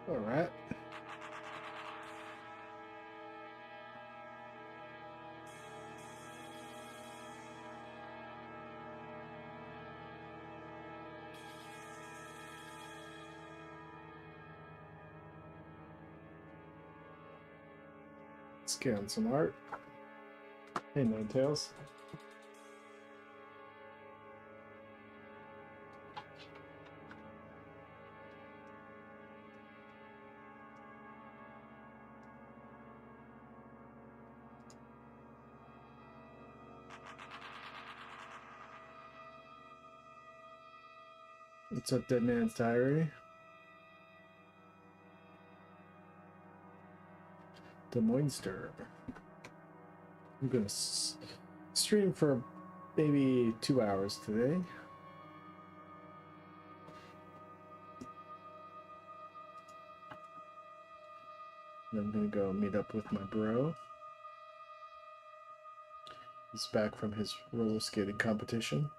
All right. Scan some art. Hey, No Tails. What's up, Dead Man's Diary? Des Moinster. I'm gonna stream for maybe 2 hours today. And I'm gonna go meet up with my bro. He's back from his roller skating competition.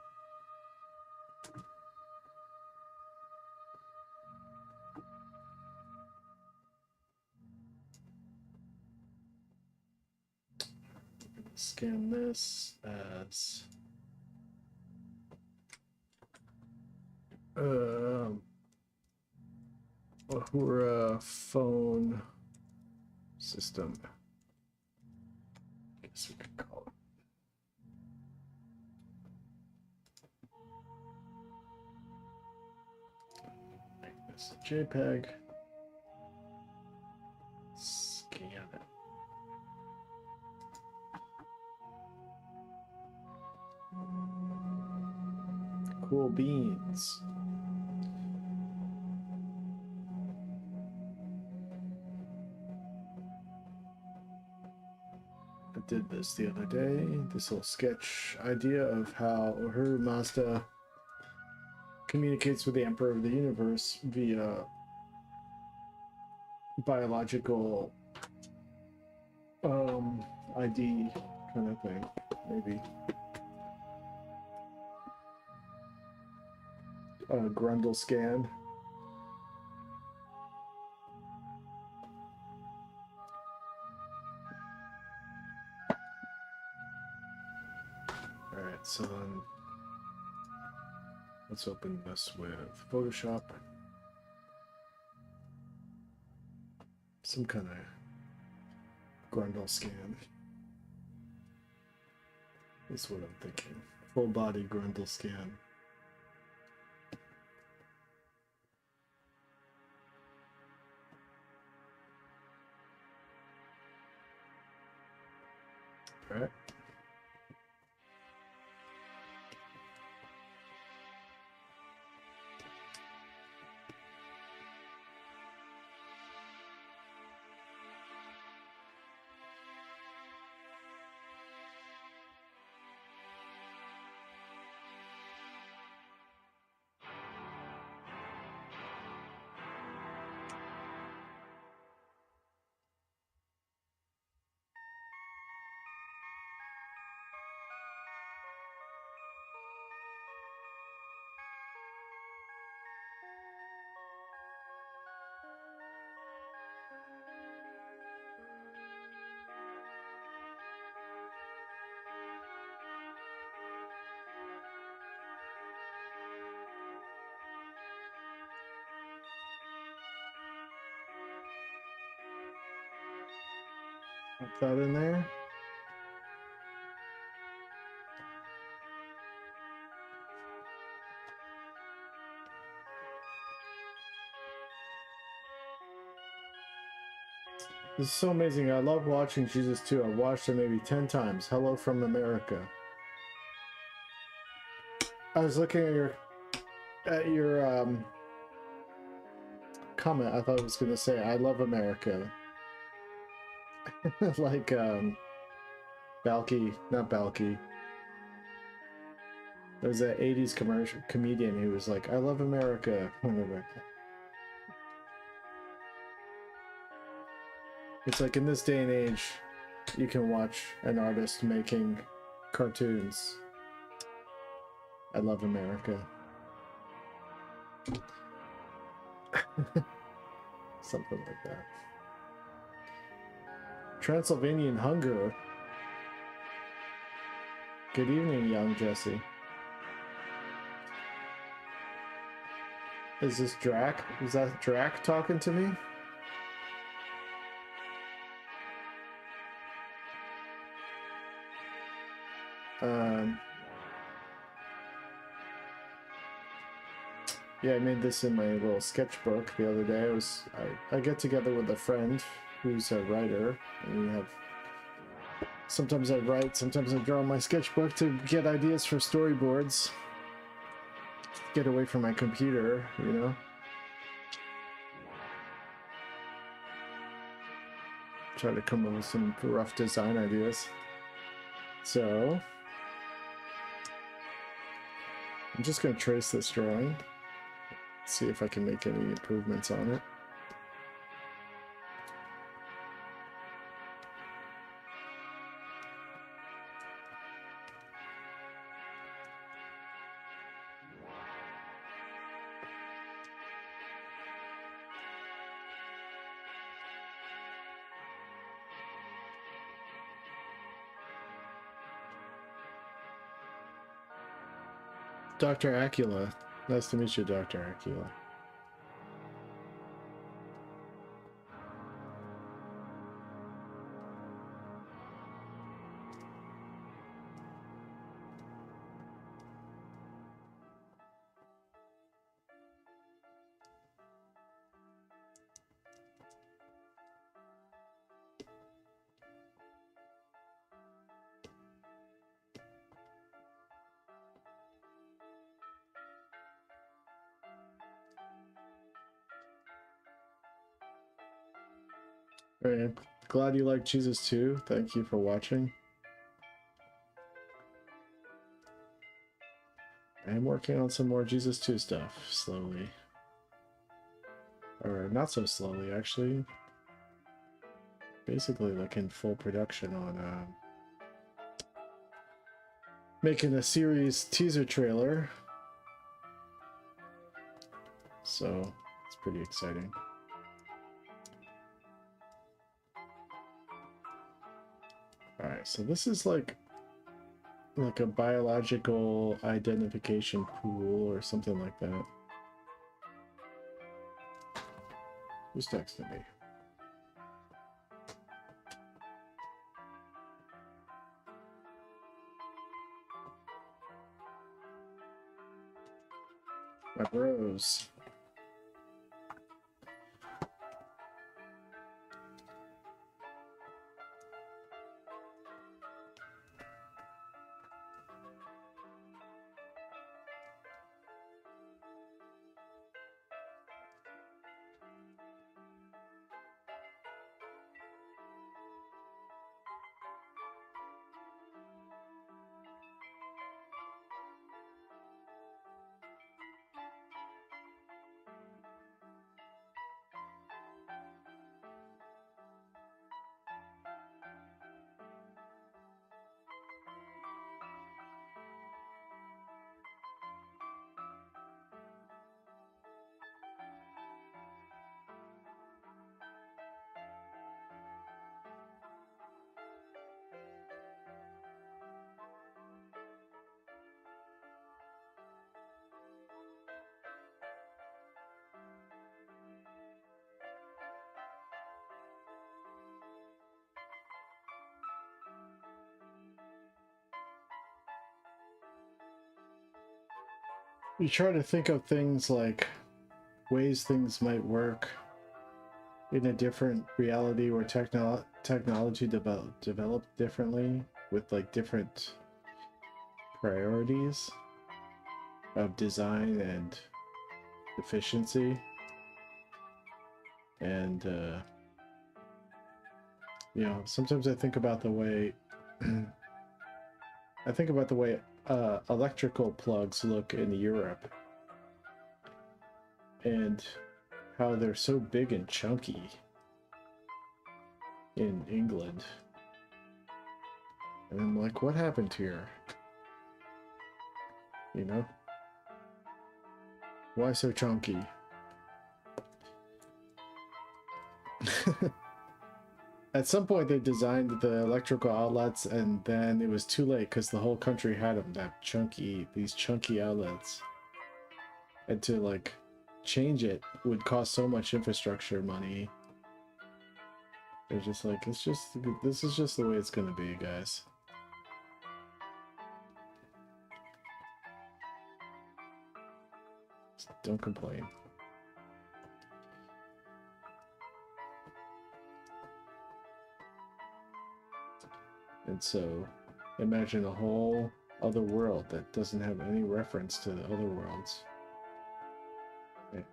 Scan this as Ahura phone system. I guess we could call it. Make this a JPEG. Scan it. Cool beans. I did this the other day. This little sketch idea of how Uhuru Mazda communicates with the Emperor of the Universe via biological ID kind of thing, maybe. Grundle scan. Alright, so then let's open this with Photoshop. Some kind of Grundle scan. That's what I'm thinking. Full body Grundle scan. All right. Put that in there. This is so amazing. I love watching Jesus too. I've watched it maybe 10 times. Hello from America. I was looking at your comment. I thought it was gonna say I love America. Like Balky, not Balky. There was that 80s comedian who was like, I love America. It's like in this day and age, you can watch an artist making cartoons. I love America. something like that. Transylvanian Hunger. Good evening, young Jesse. Is this Drac? Is that Drac talking to me? Yeah, I made this in my little sketchbook the other day. I get together with a friend who's a writer, and we have. Sometimes I write, sometimes I draw my sketchbook to get ideas for storyboards. Get away from my computer, you know. Try to come up with some rough design ideas. So I'm just going to trace this drawing, see if I can make any improvements on it. Dr. Acula. Nice to meet you, Dr. Acula. Alright, glad you like Jesus too. Thank you for watching. I am working on some more Jesus 2 stuff, slowly. Or not so slowly, actually. Basically, like in full production on making a series teaser trailer. So, it's pretty exciting. Alright, so this is like a biological identification pool or something like that. Who's texting me? My bros. You try to think of things like ways things might work in a different reality where technology developed differently with like different priorities of design and efficiency. And you know, sometimes I think about the way electrical plugs look in Europe and how they're so big and chunky in England. And I'm like, what happened here? You know? Why so chunky? At some point, they designed the electrical outlets, and then it was too late because the whole country had them. These chunky outlets, and to like change it would cost so much infrastructure money. They're just like, this is just the way it's gonna be, guys. Just don't complain. And so, imagine a whole other world that doesn't have any reference to the other worlds. And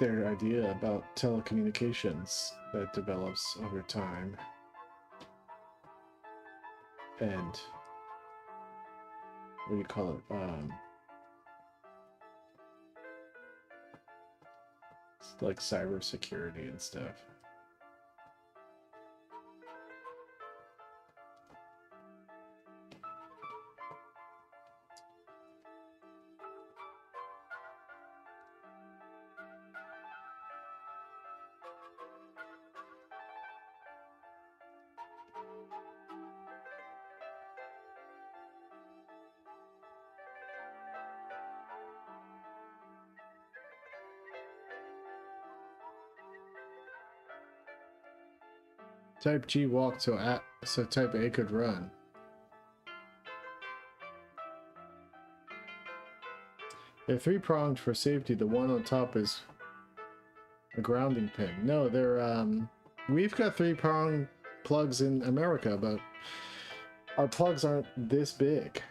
their idea about telecommunications that develops over time. And what do you call it? It's like cybersecurity and stuff. Type G walked so type A could run. They're three-pronged for safety. The one on top is a grounding pin. No, they're we've got three-prong plugs in America, but our plugs aren't this big.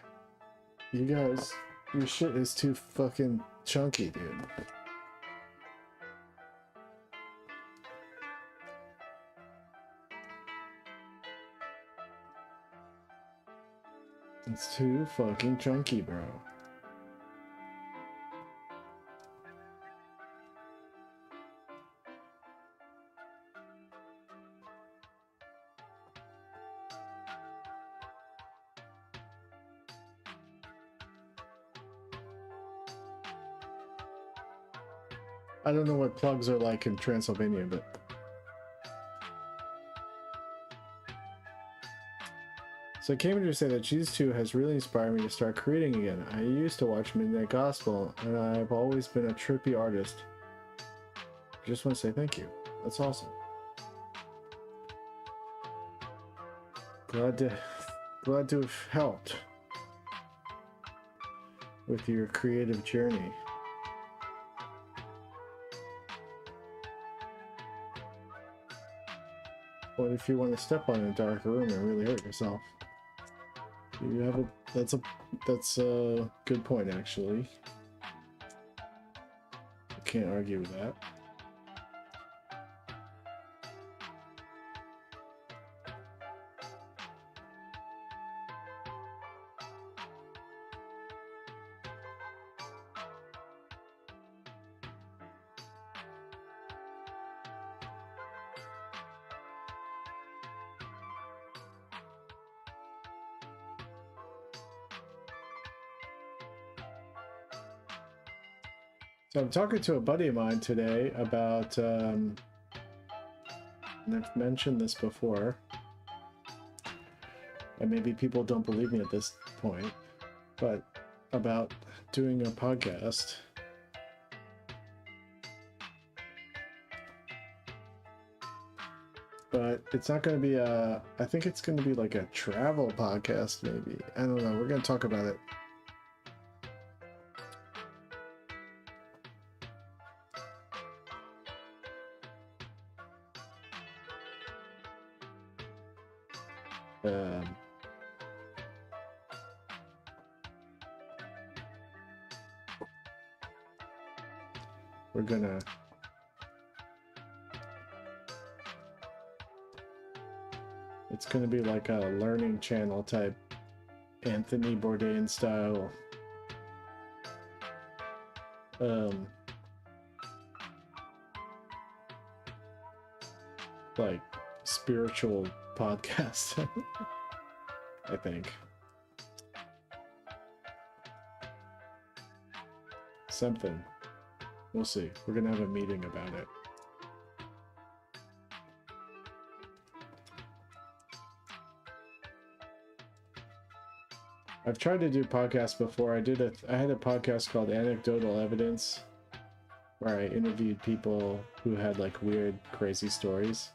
You guys, your shit is too fucking chunky, dude. It's too fucking chunky, bro. I don't know what plugs are like in Transylvania, but so I came here to say that Jesus 2 has really inspired me to start creating again. I used to watch Midnight Gospel, and I've always been a trippy artist. I just want to say thank you. That's awesome. Glad to have helped with your creative journey. What if you want to step on a dark room and really hurt yourself? You have that's a good point, actually. I can't argue with that. So I'm talking to a buddy of mine today about, and I've mentioned this before, and maybe people don't believe me at this point, but about doing a podcast. But it's not going to be I think it's going to be like a travel podcast, maybe. I don't know. We're going to talk about it. We're gonna it's gonna be like a learning channel type Anthony Bourdain style like spiritual podcast. I think something. We'll see. We're gonna have a meeting about it. I've tried to do podcasts before. I had a podcast called Anecdotal Evidence, where I interviewed people who had like weird, crazy stories.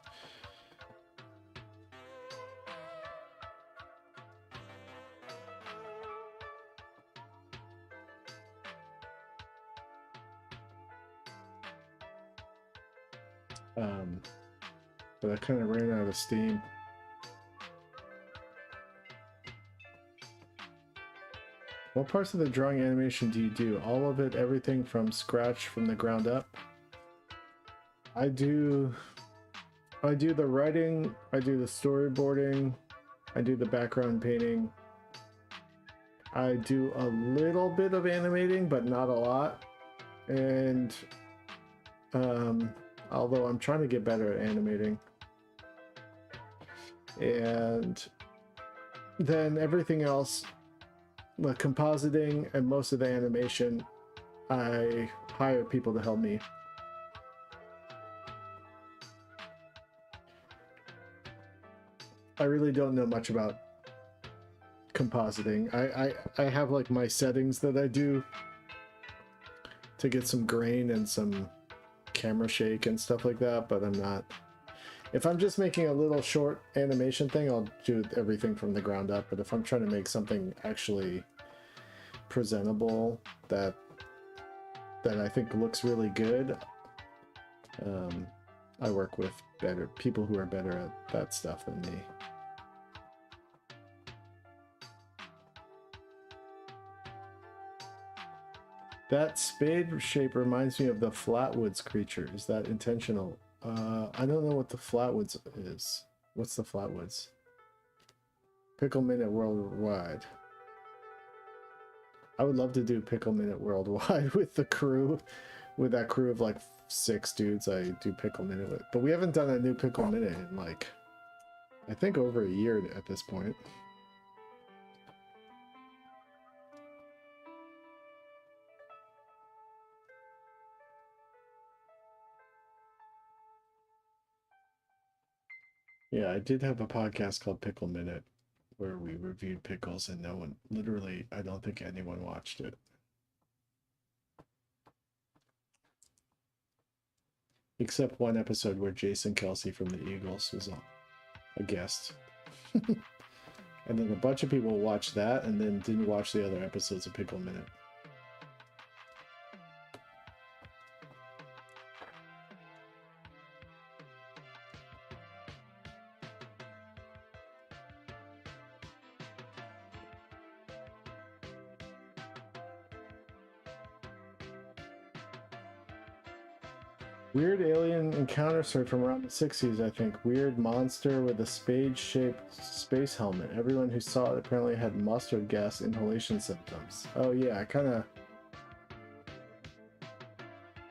But I kind of ran out of steam. What parts of the drawing animation do you do? All of it, everything from scratch, from the ground up? I do the writing, I do the storyboarding, I do the background painting. I do a little bit of animating, but not a lot. And although I'm trying to get better at animating. And then everything else, the compositing and most of the animation, I hire people to help me. I really don't know much about compositing. I have like my settings that I do to get some grain and some camera shake and stuff like that, but I'm not. If I'm just making a little short animation thing, I'll do everything from the ground up. But if I'm trying to make something actually presentable that I think looks really good, I work with better people who are better at that stuff than me. That spade shape reminds me of the Flatwoods creature. Is that intentional? I don't know what the Flatwoods is. What's the Flatwoods? Pickle Minute Worldwide. I would love to do Pickle Minute Worldwide with the crew. With that crew of like 6 dudes I do Pickle Minute with. But we haven't done a new Pickle Minute in like, I think over a year at this point. Yeah, I did have a podcast called Pickle Minute where we reviewed pickles and no one, literally, I don't think anyone watched it. Except one episode where Jason Kelsey from the Eagles was a guest. And then a bunch of people watched that and then didn't watch the other episodes of Pickle Minute. Weird alien encounter story from around the 60s, I think. Weird monster with a spade-shaped space helmet. Everyone who saw it apparently had mustard gas inhalation symptoms. Oh yeah,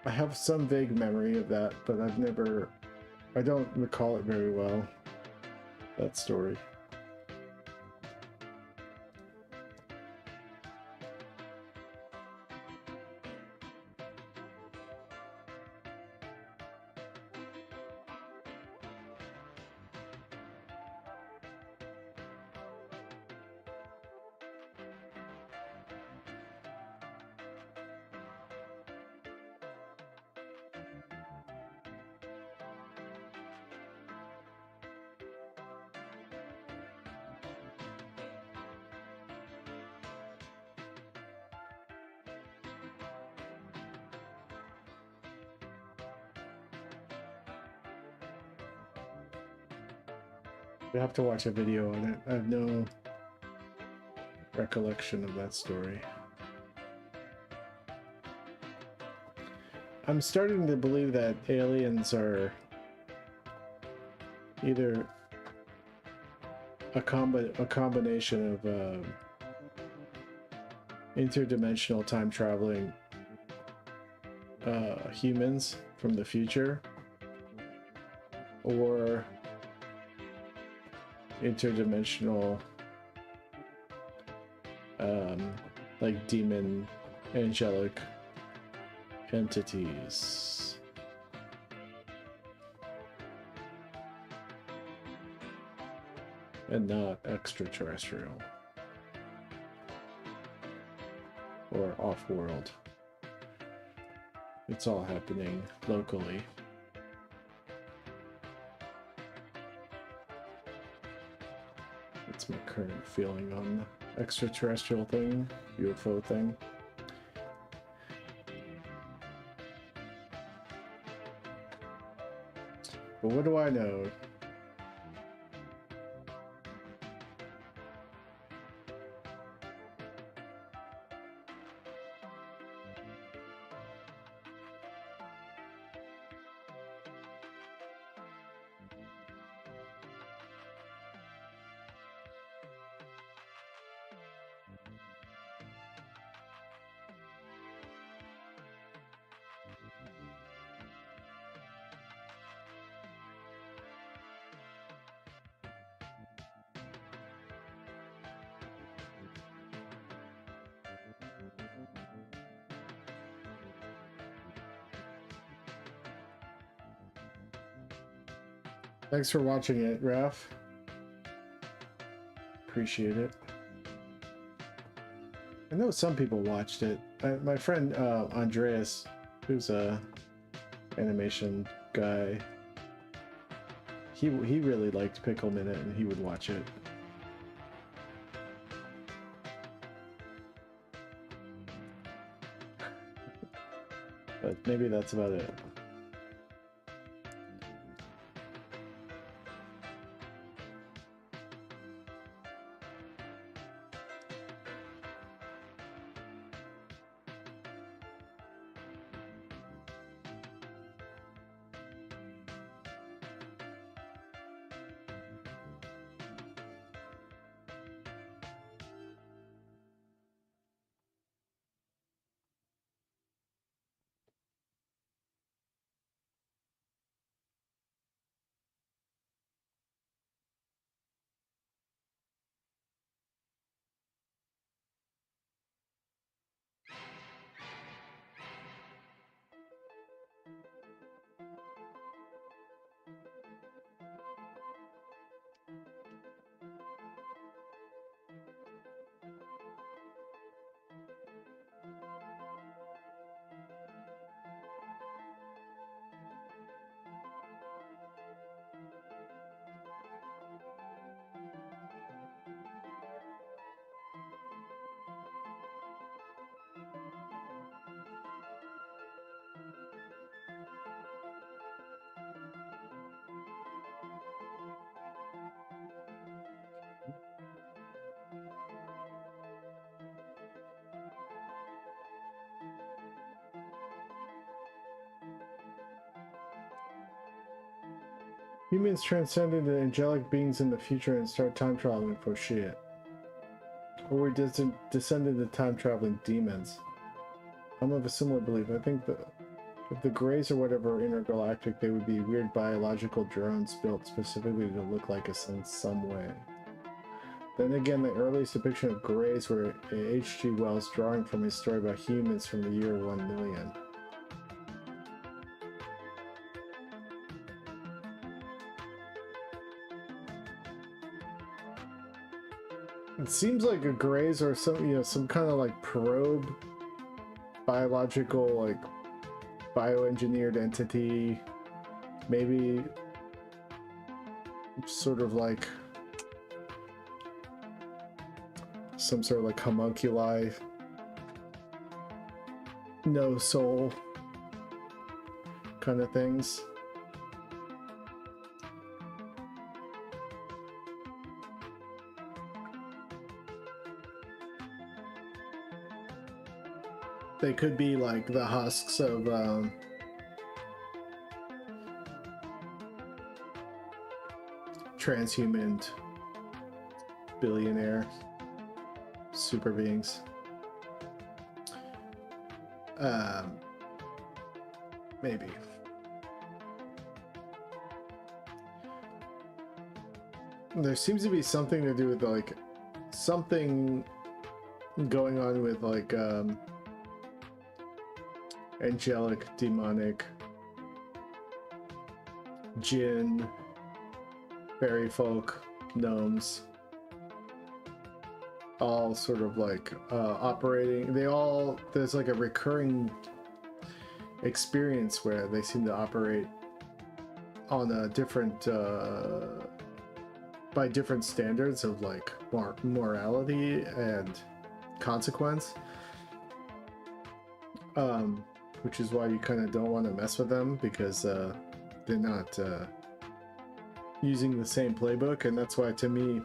I have some vague memory of that, but I don't recall it very well, that story. We have to watch a video on it. I have no recollection of that story. I'm starting to believe that aliens are either a combination of interdimensional time traveling humans from the future, or interdimensional like demon angelic entities. And not extraterrestrial. or off-world. It's all happening locally. That's my current feeling on the extraterrestrial thing, UFO thing. But what do I know? Thanks for watching it, Raph. Appreciate it. I know some people watched it. My friend Andreas, who's a animation guy, he really liked Pickle Minute and he would watch it. But maybe that's about it. Humans transcended the angelic beings in the future and start time traveling for shit. Or we descended to time traveling demons. I'm of a similar belief. I think that if the Greys or whatever are intergalactic, they would be weird biological drones built specifically to look like us in some way. Then again, the earliest depiction of Greys were H.G. Wells' drawing from his story about humans from the year 1,000,000. It seems like a Greys or some kind of like probe, biological, like bioengineered entity, maybe sort of like some sort of like homunculi, no soul kind of things. They could be like the husks of transhuman billionaire super beings. Maybe. There seems to be something to do with like something going on with like angelic, demonic, jinn, fairy folk, gnomes. all sort of like operating. There's like a recurring experience where they seem to operate on a different by different standards of like morality and consequence, which is why you kind of don't want to mess with them, because they're not using the same playbook. And that's why, to me,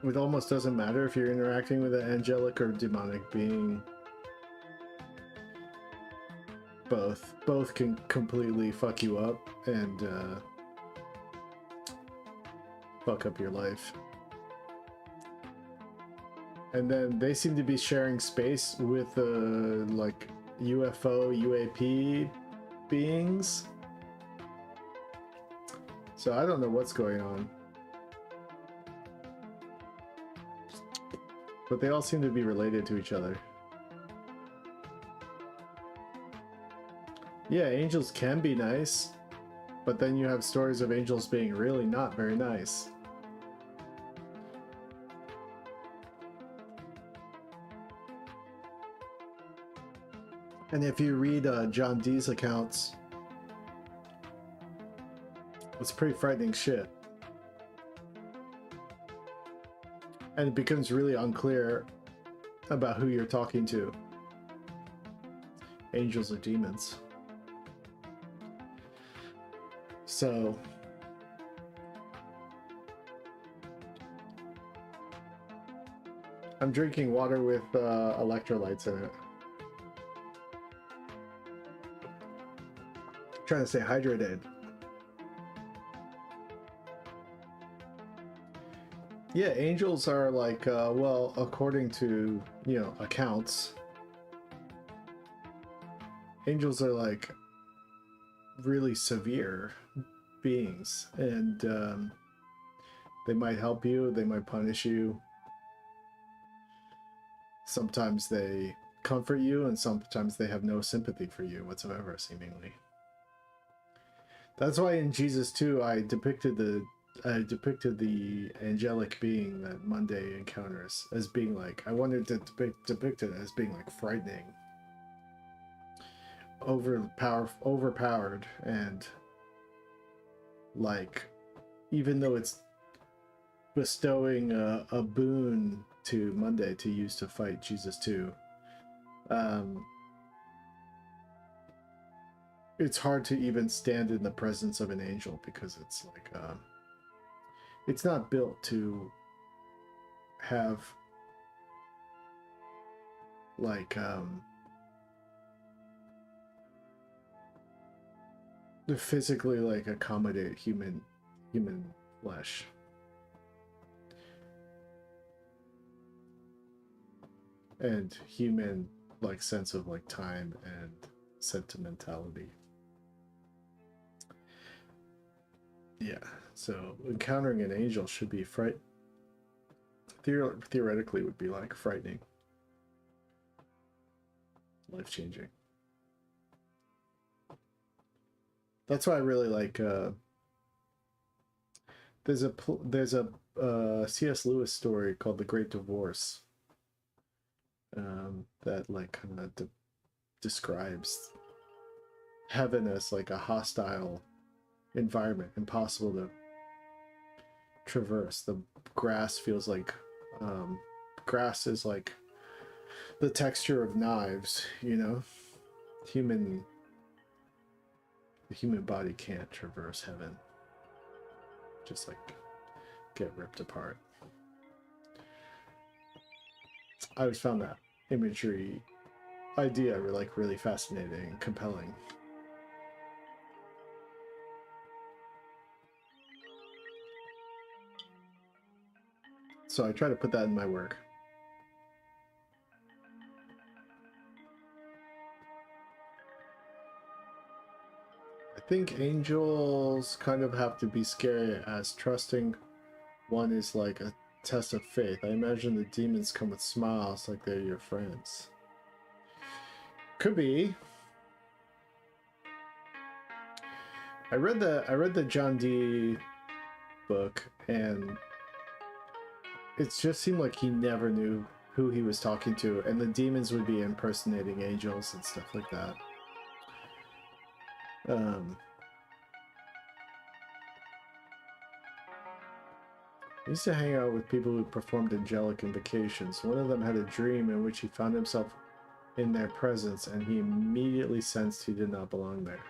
it almost doesn't matter if you're interacting with an angelic or demonic being. Both can completely fuck you up and fuck up your life. And then they seem to be sharing space with like UFO, UAP beings. So I don't know what's going on. But they all seem to be related to each other. Yeah, angels can be nice, but then you have stories of angels being really not very nice. And if you read John Dee's accounts, it's pretty frightening shit. And it becomes really unclear about who you're talking to. Angels or demons. So I'm drinking water with electrolytes in it. Trying to stay hydrated. Yeah, angels are like, well, according to, accounts, angels are like really severe beings, and they might help you, they might punish you. Sometimes they comfort you, and sometimes they have no sympathy for you whatsoever, seemingly. That's why in Jesus 2, I depicted the angelic being that Monday encounters as being like, I wanted to depict it as being like frightening, overpowered, and like, even though it's bestowing a boon to Monday to use to fight Jesus 2, it's hard to even stand in the presence of an angel, because it's like it's not built to have like to physically like accommodate human flesh. And human like sense of like time and sentimentality. Yeah, so encountering an angel should be theoretically would be like frightening, life-changing. That's why I really like there's a C.S. Lewis story called The Great Divorce, that like kind of describes heaven as like a hostile environment, impossible to traverse. The grass feels like grass is like the texture of knives, the human body can't traverse heaven, just like get ripped apart. I always found that imagery idea like really fascinating and compelling. So I try to put that in my work. I think angels kind of have to be scary, as trusting one is like a test of faith. I imagine the demons come with smiles like they're your friends. Could be. I read the John Dee book, and it just seemed like he never knew who he was talking to, and the demons would be impersonating angels and stuff like that. I used to hang out with people who performed angelic invocations. One of them had a dream in which he found himself in their presence, and he immediately sensed he did not belong there.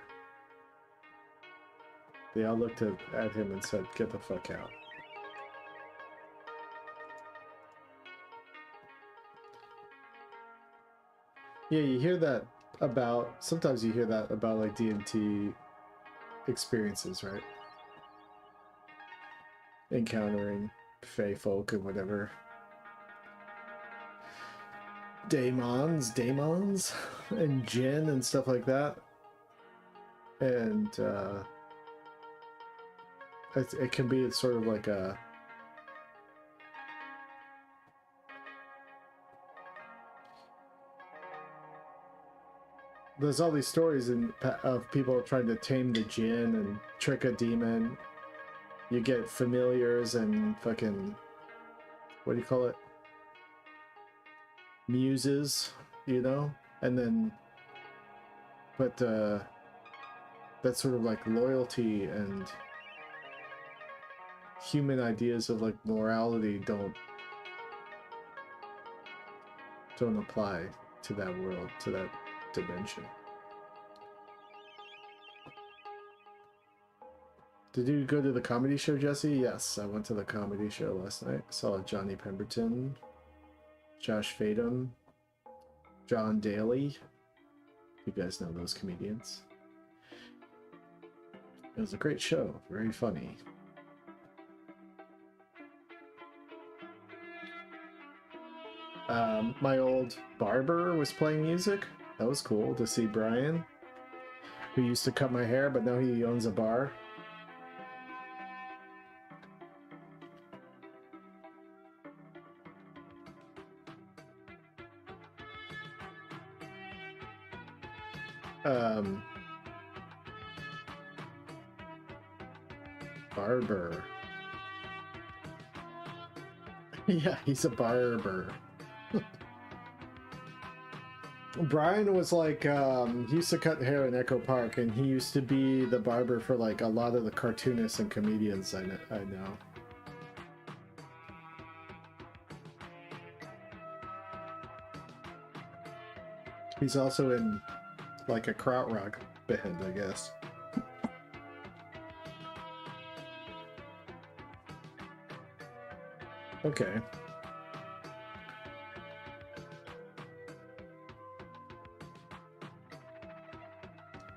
They all looked at him and said, "Get the fuck out." Yeah, you hear that about, sometimes you hear that about like DMT experiences, right? Encountering fae folk and whatever. Daemons, and jinn and stuff like that. And it can be sort of like a there's all these stories of people trying to tame the jinn and trick a demon. You get familiars and fucking, what do you call it? Muses, you know? And then, but that sort of like loyalty and human ideas of like morality don't apply to that world, to that dimension. Did you go to the comedy show, Jesse? Yes, I went to the comedy show last night. Saw Johnny Pemberton, Josh Fadem, John Daly. You guys know those comedians. It was a great show, very funny. My old barber was playing music. That was cool to see Brian, who used to cut my hair, but now he owns a bar. Barber. Yeah, he's a barber. Brian was like, he used to cut hair in Echo Park, and he used to be the barber for like a lot of the cartoonists and comedians I know. He's also in like a krautrock band, I guess. Okay.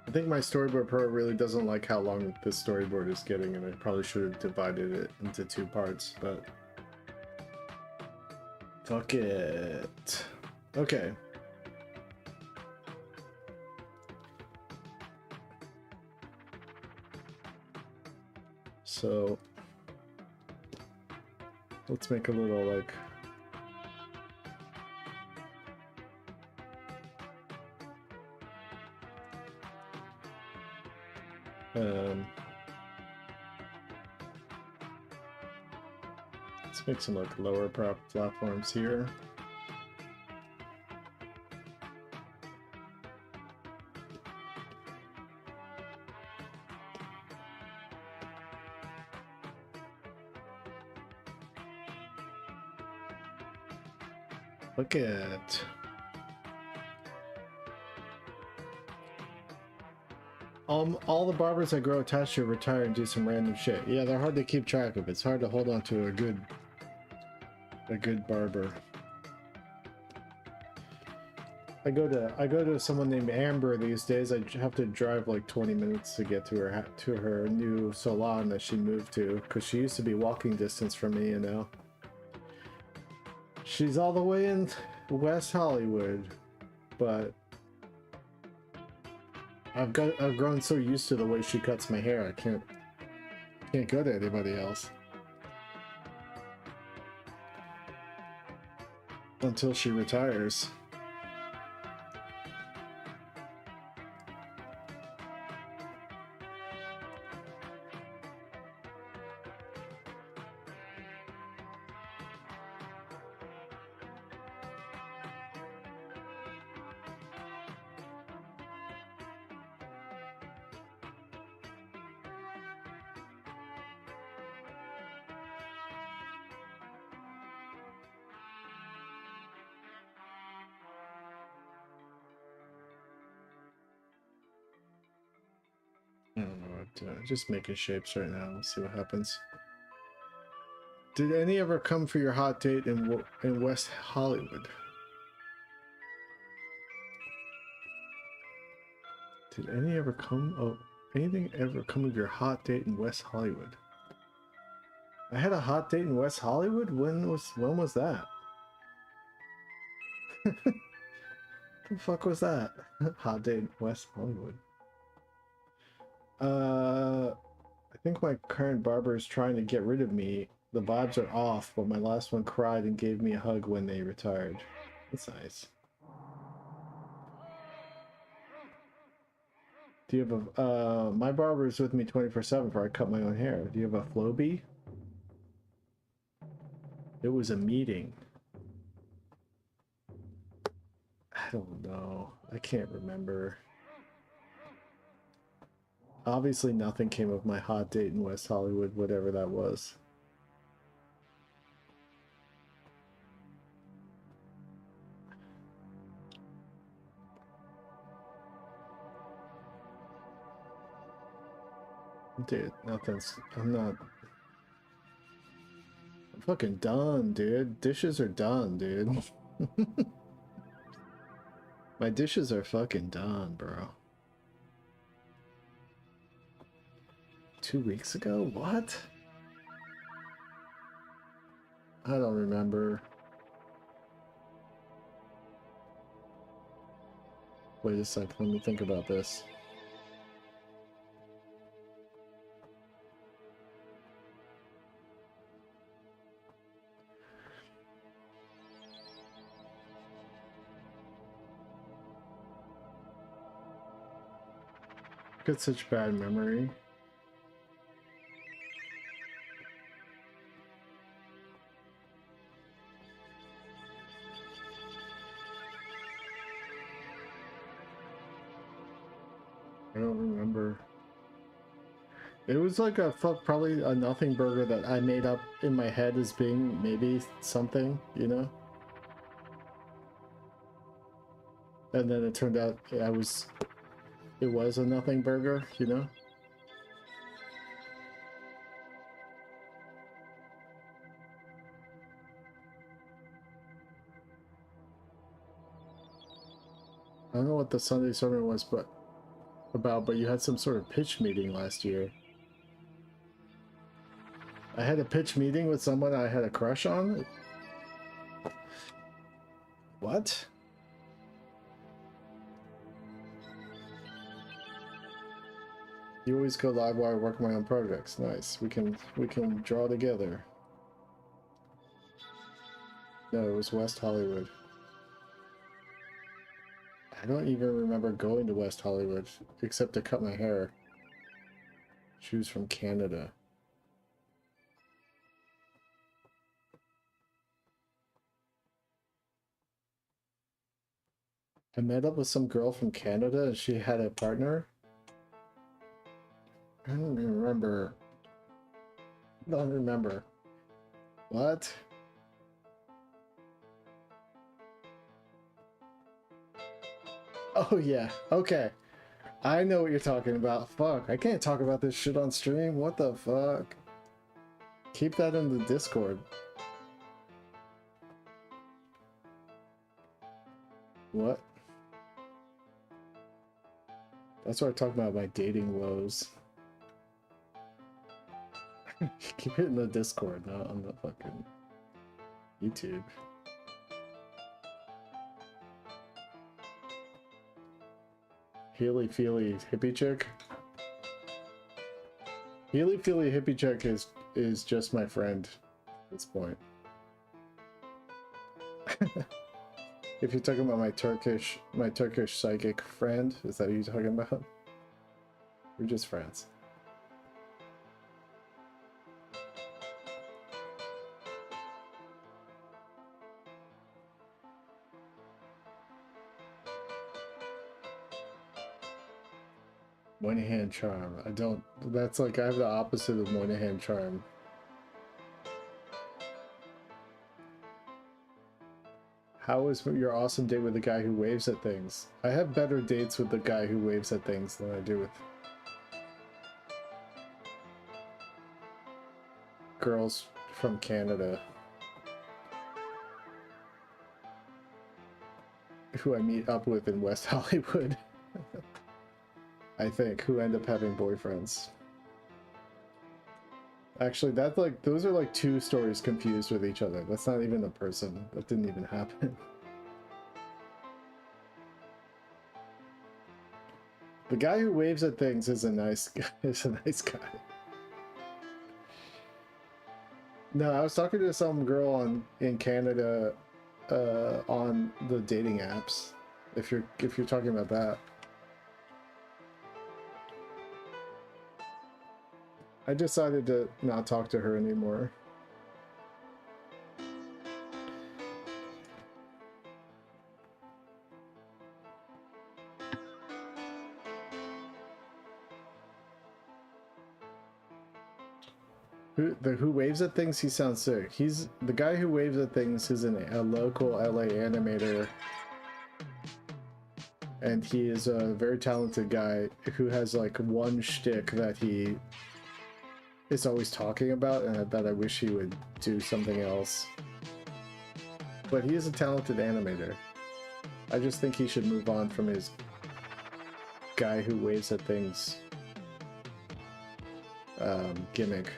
I think my Storyboard Pro really doesn't like how long this storyboard is getting, and I probably should have divided it into 2 parts, but fuck it. Okay. So let's make a little like let's make some like lower platforms here. Look at all the barbers I grow attached to retire and do some random shit. Yeah, they're hard to keep track of. It's hard to hold on to a good barber. I go to someone named Amber these days. I have to drive like 20 minutes to get to her new salon that she moved to, because she used to be walking distance from me, you know. She's all the way in West Hollywood, but I've grown so used to the way she cuts my hair. I can't go to anybody else until she retires. Just making shapes right now. Let's see what happens. Did any ever come for your hot date in West Hollywood? Did any ever come? Oh, anything ever come of your hot date in West Hollywood? I had a hot date in West Hollywood. When was that? The fuck was that? Hot date in West Hollywood. I think my current barber is trying to get rid of me. The vibes are off, but my last one cried and gave me a hug when they retired. That's nice. Do you have a, my barber is with me 24/7 before I cut my own hair. Do you have a Flowbee? It was a meeting. I don't know. I can't remember. Obviously nothing came of my hot date in West Hollywood, whatever that was. Dude, nothing's... I'm fucking done, dude. Dishes are done, dude. My dishes are fucking done, bro. 2 weeks ago? What? I don't remember. Wait a sec, let me think about this. Got such bad memory. I don't remember. It was like probably a nothing burger that I made up in my head as being maybe something, you know? And then it turned out it was a nothing burger, you know? I don't know what the Sunday sermon was about, but you had some sort of pitch meeting last year. I had a pitch meeting with someone I had a crush on? What? You always go live while I work my own projects. Nice. We can draw together. No, it was West Hollywood. I don't even remember going to West Hollywood, except to cut my hair. She was from Canada. I met up with some girl from Canada and she had a partner. I don't remember. Don't remember. What? Oh yeah, okay. I know what you're talking about. Fuck, I can't talk about this shit on stream. What the fuck? Keep that in the Discord. What? That's what I'm talking about, my dating woes. Keep it in the Discord, not on the fucking YouTube. Healy Feely hippie chick? Healy Feely hippie chick is just my friend at this point. If you're talking about my Turkish psychic friend, is that who you're talking about? We're just friends. Moynihan charm. I don't. That's like I have the opposite of Moynihan charm. How was your awesome date with the guy who waves at things? I have better dates with the guy who waves at things than I do with... girls from Canada who I meet up with in West Hollywood. I think, who end up having boyfriends. Actually, that's like, those are like two stories confused with each other. That's not even a person. That didn't even happen. The guy who waves at things is a nice guy. Is a nice guy. No, I was talking to some girl in Canada on the dating apps. If you're talking about that. I decided to not talk to her anymore. Who waves at things, he sounds sick. He's the guy who waves at things is a local LA animator. And he is a very talented guy who has like one shtick that he is always talking about, and that I wish he would do something else. But he is a talented animator. I just think he should move on from his guy who waves at things gimmick.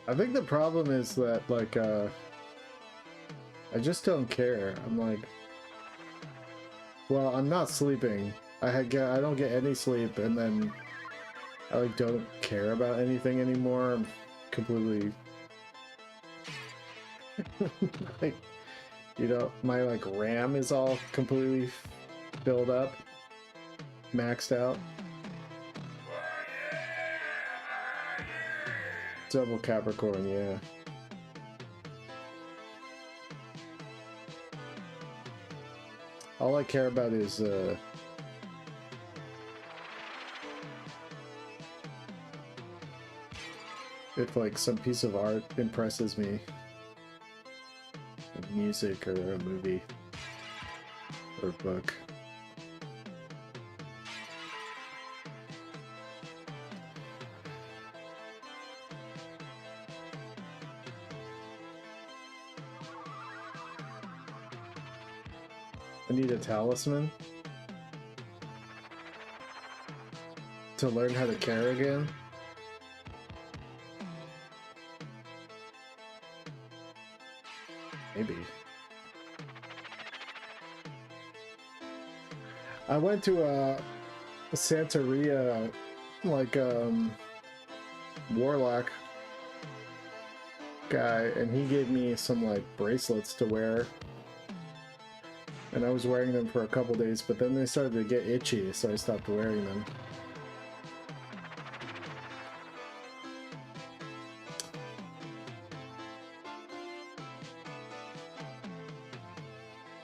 I think the problem is that, like, I just don't care. I'm like, well, I'm not sleeping. I don't get any sleep, and then I, like, don't care about anything anymore. I'm completely... like, you know, my, like, RAM is all completely filled up, maxed out. Double Capricorn, yeah. All I care about is, if, like, some piece of art impresses me. Like music or a movie. Or a book. I need a talisman to learn how to care again. Maybe. I went to a Santeria, like, warlock guy, and he gave me some, like, bracelets to wear. And I was wearing them for a couple days, but then they started to get itchy, so I stopped wearing them.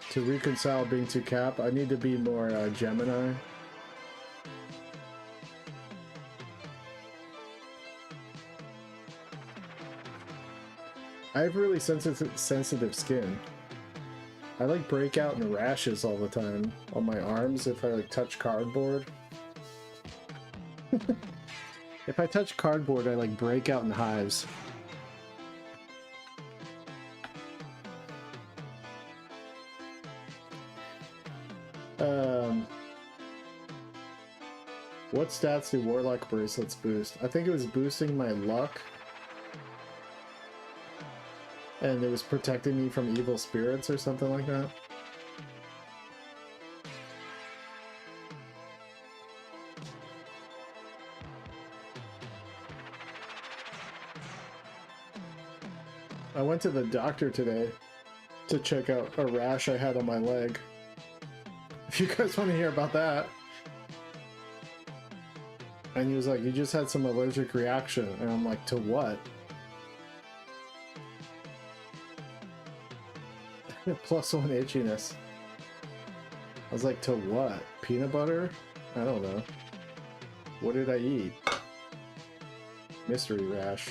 To reconcile being too Cap, I need to be more Gemini. I have really sensitive skin. I like break out in rashes all the time on my arms if I like touch cardboard. If I touch cardboard, I like break out in hives. What stats do Warlock bracelets boost? I think it was boosting my luck. And it was protecting me from evil spirits or something like that. I went to the doctor today to check out a rash I had on my leg. If you guys want to hear about that. And he was like, you just had some allergic reaction. And I'm like, to what? +1 itchiness. I was like, to what? Peanut butter? I don't know. What did I eat? Mystery rash.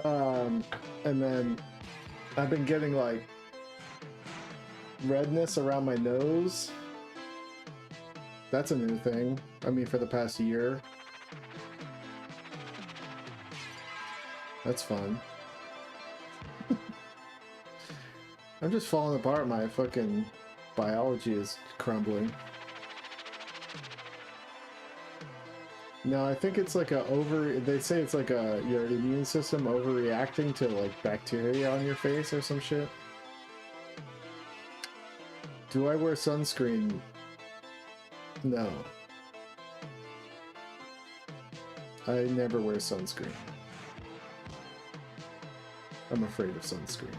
And then I've been getting like redness around my nose. That's a new thing. I mean, for the past year. That's fun. I'm just falling apart. My fucking biology is crumbling. No, I think it's like they say it's like your immune system overreacting to like bacteria on your face or some shit. Do I wear sunscreen? No. I never wear sunscreen. I'm afraid of sunscreen.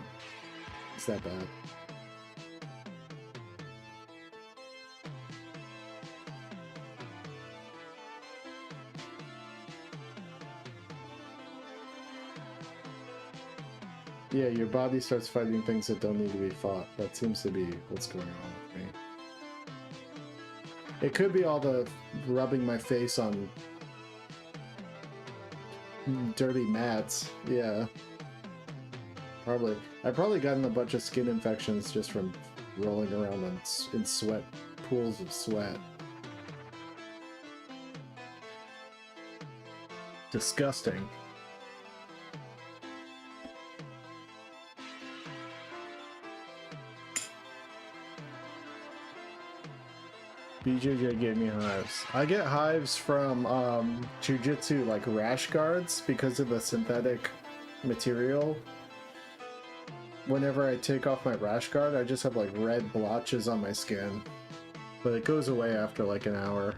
It's that bad. Yeah, your body starts fighting things that don't need to be fought. That seems to be what's going on with me. It could be all the rubbing my face on dirty mats. Yeah. Probably. I've probably gotten a bunch of skin infections just from rolling around in sweat, pools of sweat. Disgusting. BJJ gave me hives. I get hives from jujitsu, like rash guards, because of the synthetic material. Whenever I take off my rash guard, I just have like red blotches on my skin. But it goes away after like an hour.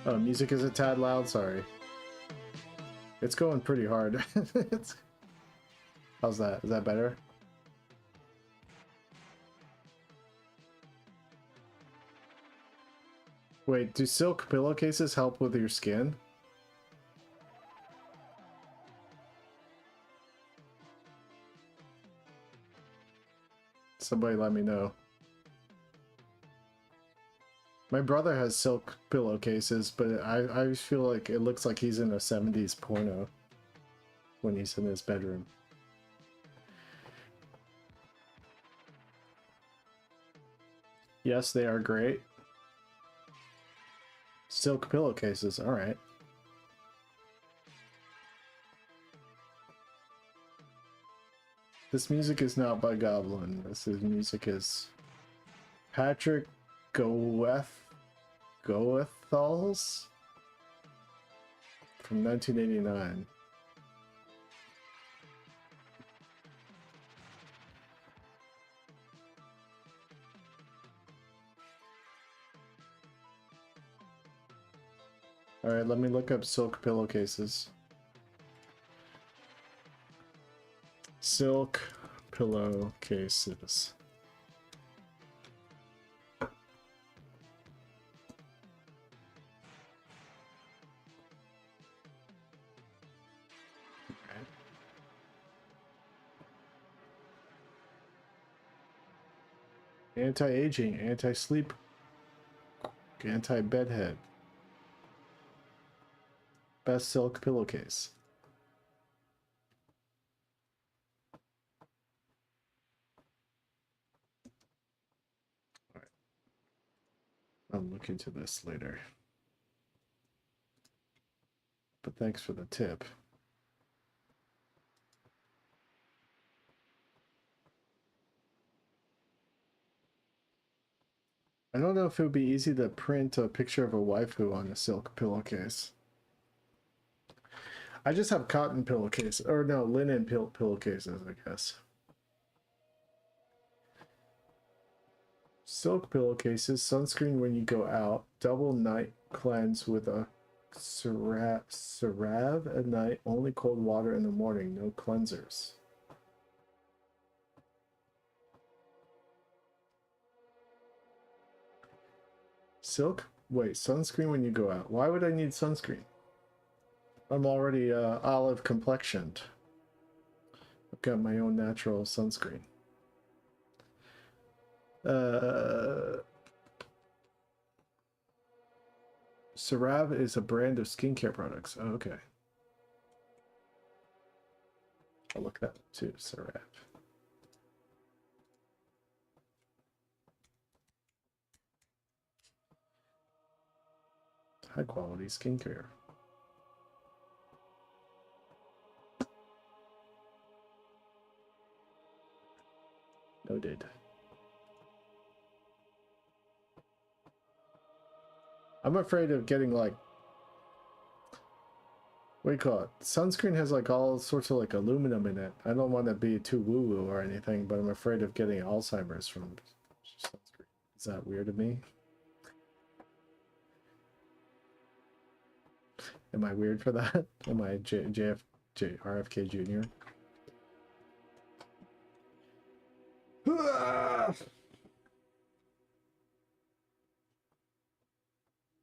Oh, music is a tad loud, sorry. It's going pretty hard. How's that? Is that better? Wait, do silk pillowcases help with your skin? Somebody let me know. My brother has silk pillowcases, but I feel like it looks like he's in a 70s porno when he's in his bedroom. Yes, they are great. Silk pillowcases, alright. This music is not by Goblin. This music is Patrick Goethals from 1989. Alright, let me look up silk pillowcases. Silk pillowcases. Anti-aging, anti-sleep, anti-bedhead. Best silk pillowcase. All right. I'll look into this later. But thanks for the tip. I don't know if it would be easy to print a picture of a waifu on a silk pillowcase. I just have cotton pillowcases, or no, linen pillowcases, I guess. Silk pillowcases, sunscreen when you go out, double night cleanse with a CeraVe at night, only cold water in the morning, no cleansers. Silk? Wait, sunscreen when you go out. Why would I need sunscreen? I'm already olive complexioned. I've got my own natural sunscreen. CeraVe is a brand of skincare products. Oh, okay. I'll look that up too, Serap. High quality skincare. Noted. I'm afraid of getting like, what do you call it? Sunscreen has like all sorts of like aluminum in it. I don't want to be too woo-woo or anything, but I'm afraid of getting Alzheimer's from sunscreen. Is that weird of me? Am I weird for that? Am I RFK Jr.?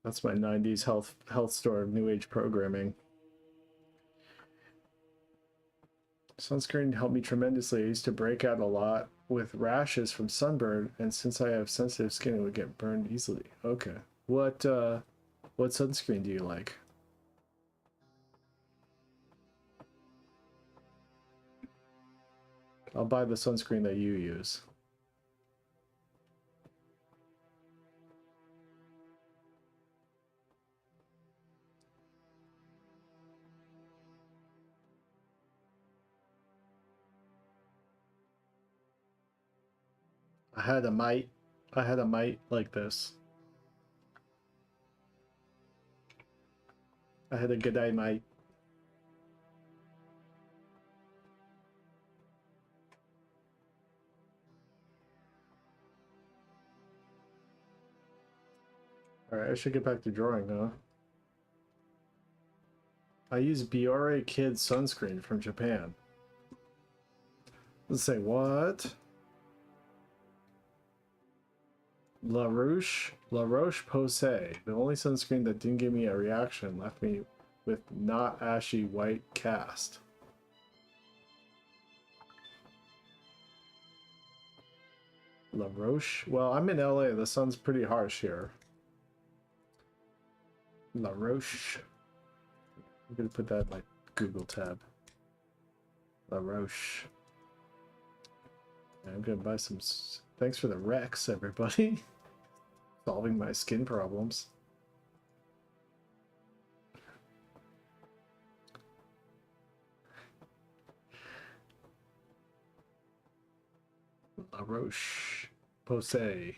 That's my 90s health store new age programming. Sunscreen helped me tremendously. I used to break out a lot with rashes from sunburn, and since I have sensitive skin, it would get burned easily. Okay. What sunscreen do you like? I'll buy the sunscreen that you use. I had a mite like this. I had a good eye mite. Alright, I should get back to drawing now. I use Biore Kid sunscreen from Japan. Let's say what? La Roche-Posay. The only sunscreen that didn't give me a reaction left me with not ashy white cast. La Roche? Well, I'm in LA. The sun's pretty harsh here. La Roche. I'm gonna put that in my Google tab. La Roche. I'm gonna buy some. Thanks for the Rex, everybody. Solving my skin problems. La Roche-Posay.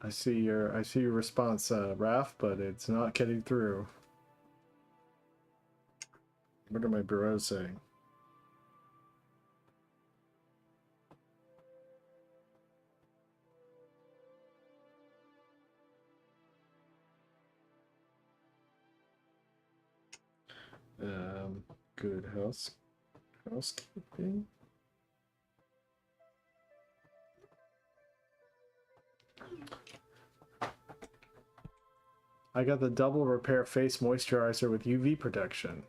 I see your response, Raph, but it's not getting through. What are my bureaus saying? Good housekeeping. I got the double repair face moisturizer with UV protection.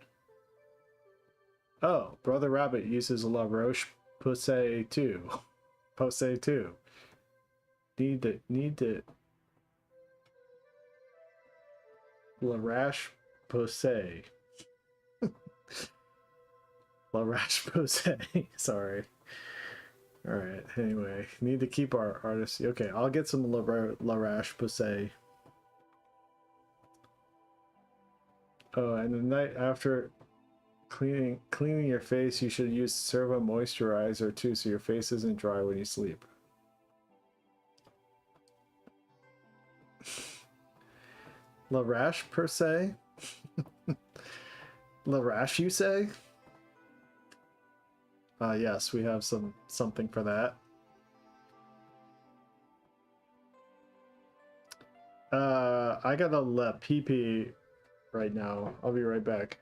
Oh, Brother Rabbit uses La Roche-Posay too. Posay too. Need to. La Roche-Posay. La Roche-Posay. Sorry. Alright, anyway. Need to keep our artists. Okay, I'll get some La Roche-Posay. Oh, and the night after cleaning your face, you should use Cerva moisturizer too, so your face isn't dry when you sleep. La Roche-Posay? La Roche, you say? Yes, we have something for that. I got a La PP right now. I'll be right back.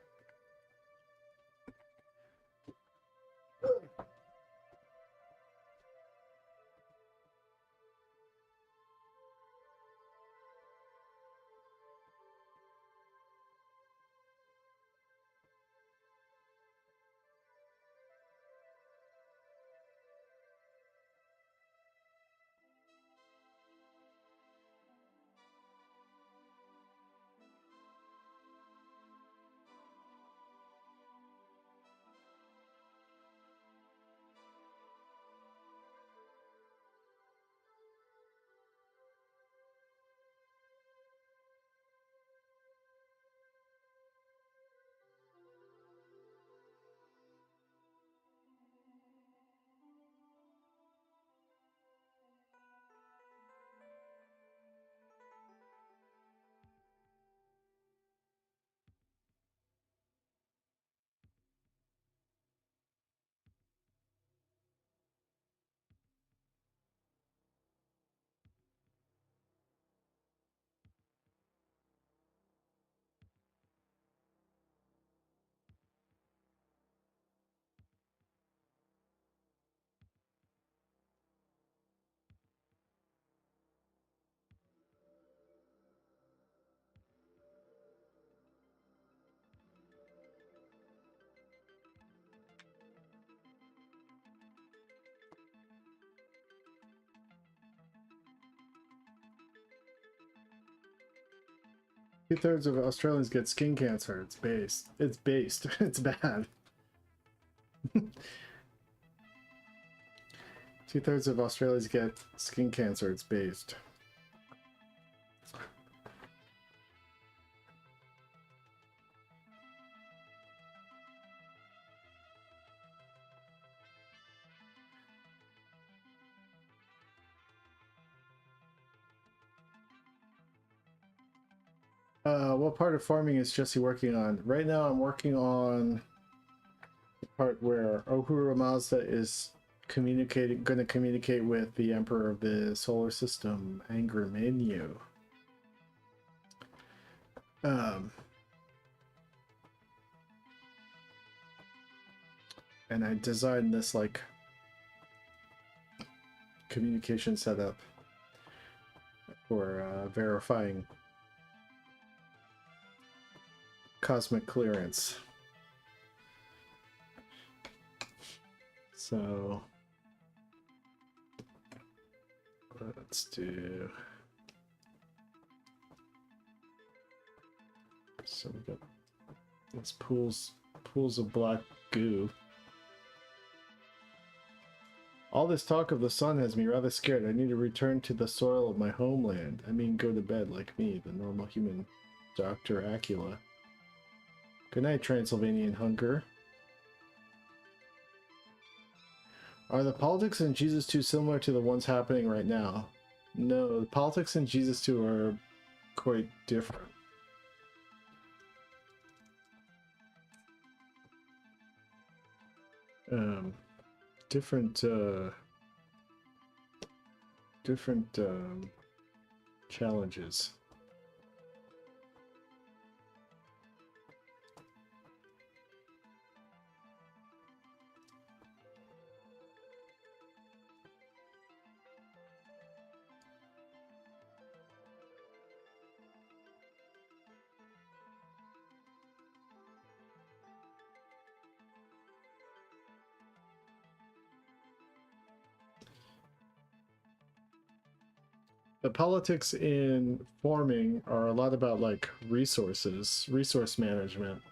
2/3 of Australians get skin cancer. It's based. It's based. It's bad. 2/3 of Australians get skin cancer. It's based. What part of farming is Jesse working on? Right now I'm working on the part where Uhura Mazda is going to communicate with the Emperor of the Solar System, Angry Menu. And I designed this like communication setup for verifying cosmic clearance. So let's do. So we got these pools of black goo. All this talk of the sun has me rather scared. I need to return to the soil of my homeland. I mean, go to bed like me, the normal human, Dr. Acula. Good night, Transylvanian Hunger. Are the politics in Jesus 2 similar to the ones happening right now? No, the politics in Jesus 2 are quite different. Different challenges. The politics in farming are a lot about like resource management.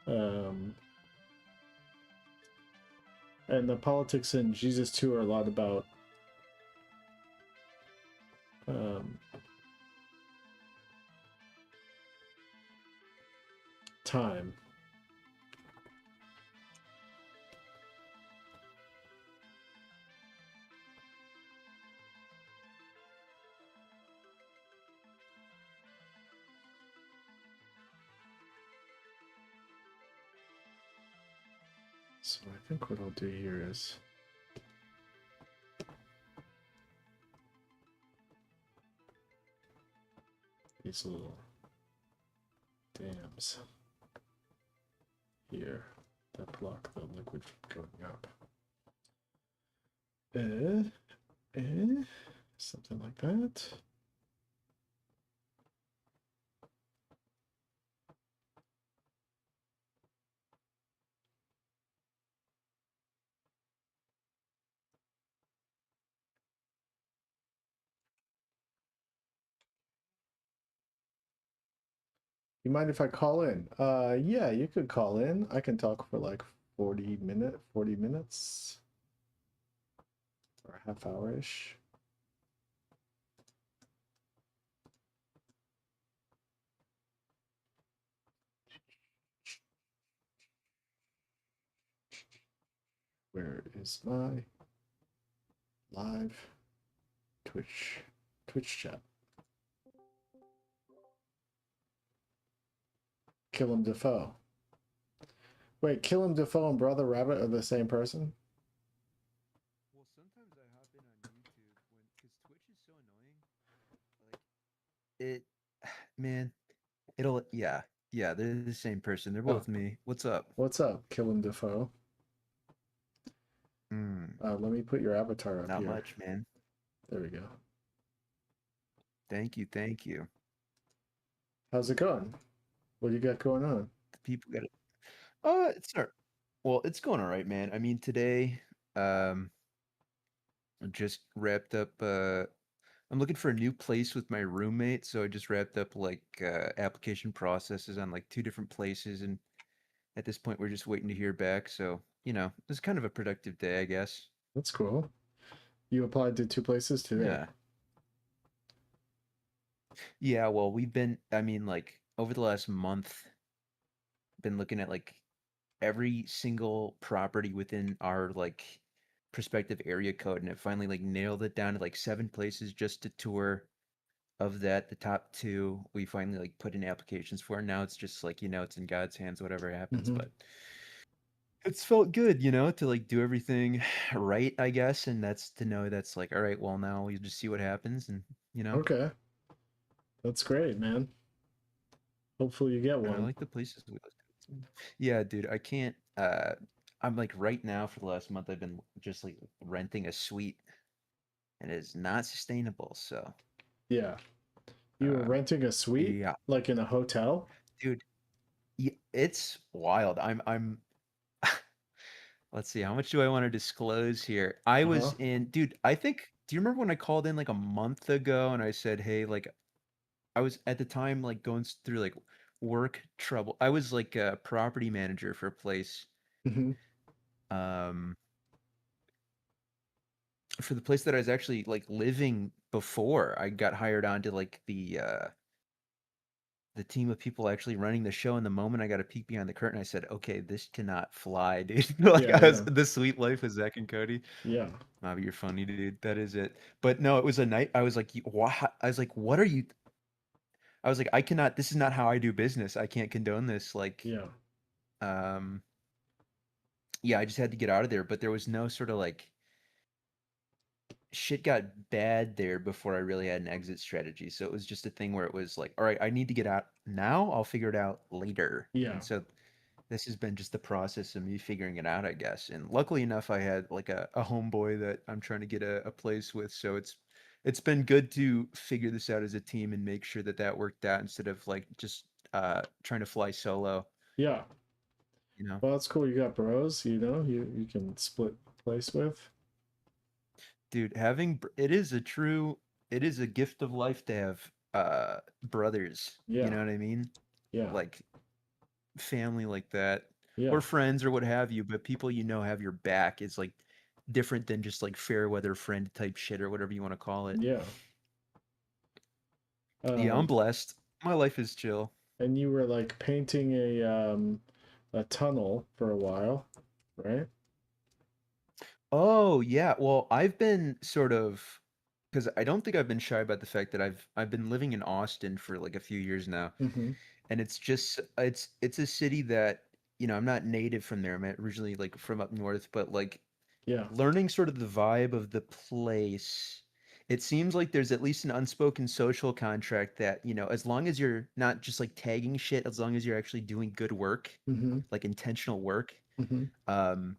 And the politics in Jesus 2 are a lot about time. So I think what I'll do here is these little dams here that block the liquid from going up. Something like that. You mind if I call in? Yeah, you could call in. I can talk for like 40 minutes or a half hour-ish. Where is my live Twitch chat? Willem Dafoe. Wait, Willem Dafoe and Brother Rabbit are the same person? Well, sometimes I hop in on YouTube because Twitch is so annoying. Like man, yeah, they're the same person. They're both me. What's up? What's up, Willem Dafoe? Mm, let me put your avatar up not here. Not much, man. There we go. Thank you. How's it going? What do you got going on? The people got it. It's all right. Well, it's going all right, man. I mean, today, just wrapped up I'm looking for a new place with my roommate, so I just wrapped up like application processes on like 2 different places, and at this point we're just waiting to hear back. So, it's kind of a productive day, I guess. That's cool. You applied to 2 places today. Yeah. Yeah, well, I mean, like over the last month, been looking at like every single property within our like prospective area code, and it finally like nailed it down to like 7 places just to tour. Of that, the top two we finally like put in applications for. Now it's just like, it's in God's hands, whatever happens. Mm-hmm. But it's felt good, to like do everything right, I guess. And that's to know that's like, all right, well, now we just see what happens. And, Okay, that's great, man. Hopefully you get I one. like the places we looked at. Yeah, dude, I can't. I'm like right now for the last month, I've been just like renting a suite, and it's not sustainable. So, Yeah. You were uh, renting a suite, yeah, like in a hotel? dude, it's wild. Let's see, how much do I want to disclose here? I Uh-huh. was in, dude, do you remember when I called in like a month ago and I said, hey, like, I was at the time like going through like work trouble. I was like a property manager for a place, Mm-hmm. um, for the place that I was actually like living before I got hired on to like the team of people actually running the show. And the moment I got a peek behind the curtain, I said, okay, this cannot fly, dude. Like Yeah, yeah. the sweet life of Zach and Cody. Yeah. Bobby, you're funny, dude. That is it. But no, it was a night. I was like, what? I was like, what are you? I was like, I cannot. This is not how I do business. I can't condone this. Like, Yeah. um, yeah, I just had to get out of there. But there was no sort of like shit got bad there before I really had an exit strategy. So it was just a thing where it was like, all right, I need to get out now. I'll figure it out later. Yeah. And so this has been just the process of me figuring it out, I guess. And luckily enough, I had like a homeboy that I'm trying to get a place with. So it's been good to figure this out as a team and make sure that that worked out instead of like just trying to fly solo, Yeah. you know. Well, that's cool. You got bros, you can split place with. Dude, it is a gift of life to have brothers, you Yeah. know what I mean? Yeah. Like family like that, Yeah. or friends or what have you, but people have your back is like different than just like fair weather friend type shit or whatever you want to call it. Yeah. Yeah, I'm Um, blessed. My life is chill. and you were like painting a tunnel for a while, right? Oh, yeah. Well, I've been sort of because I don't think I've been shy about the fact that I've been living in Austin for like a few years now. Mm-hmm. And it's just it's a city that, I'm not native from there. I'm originally like from up north, but like Yeah. learning sort of the vibe of the place, it seems like there's at least an unspoken social contract that, as long as you're not just like tagging shit, as long as you're actually doing good work, Mm-hmm. like intentional work, Mm-hmm. um,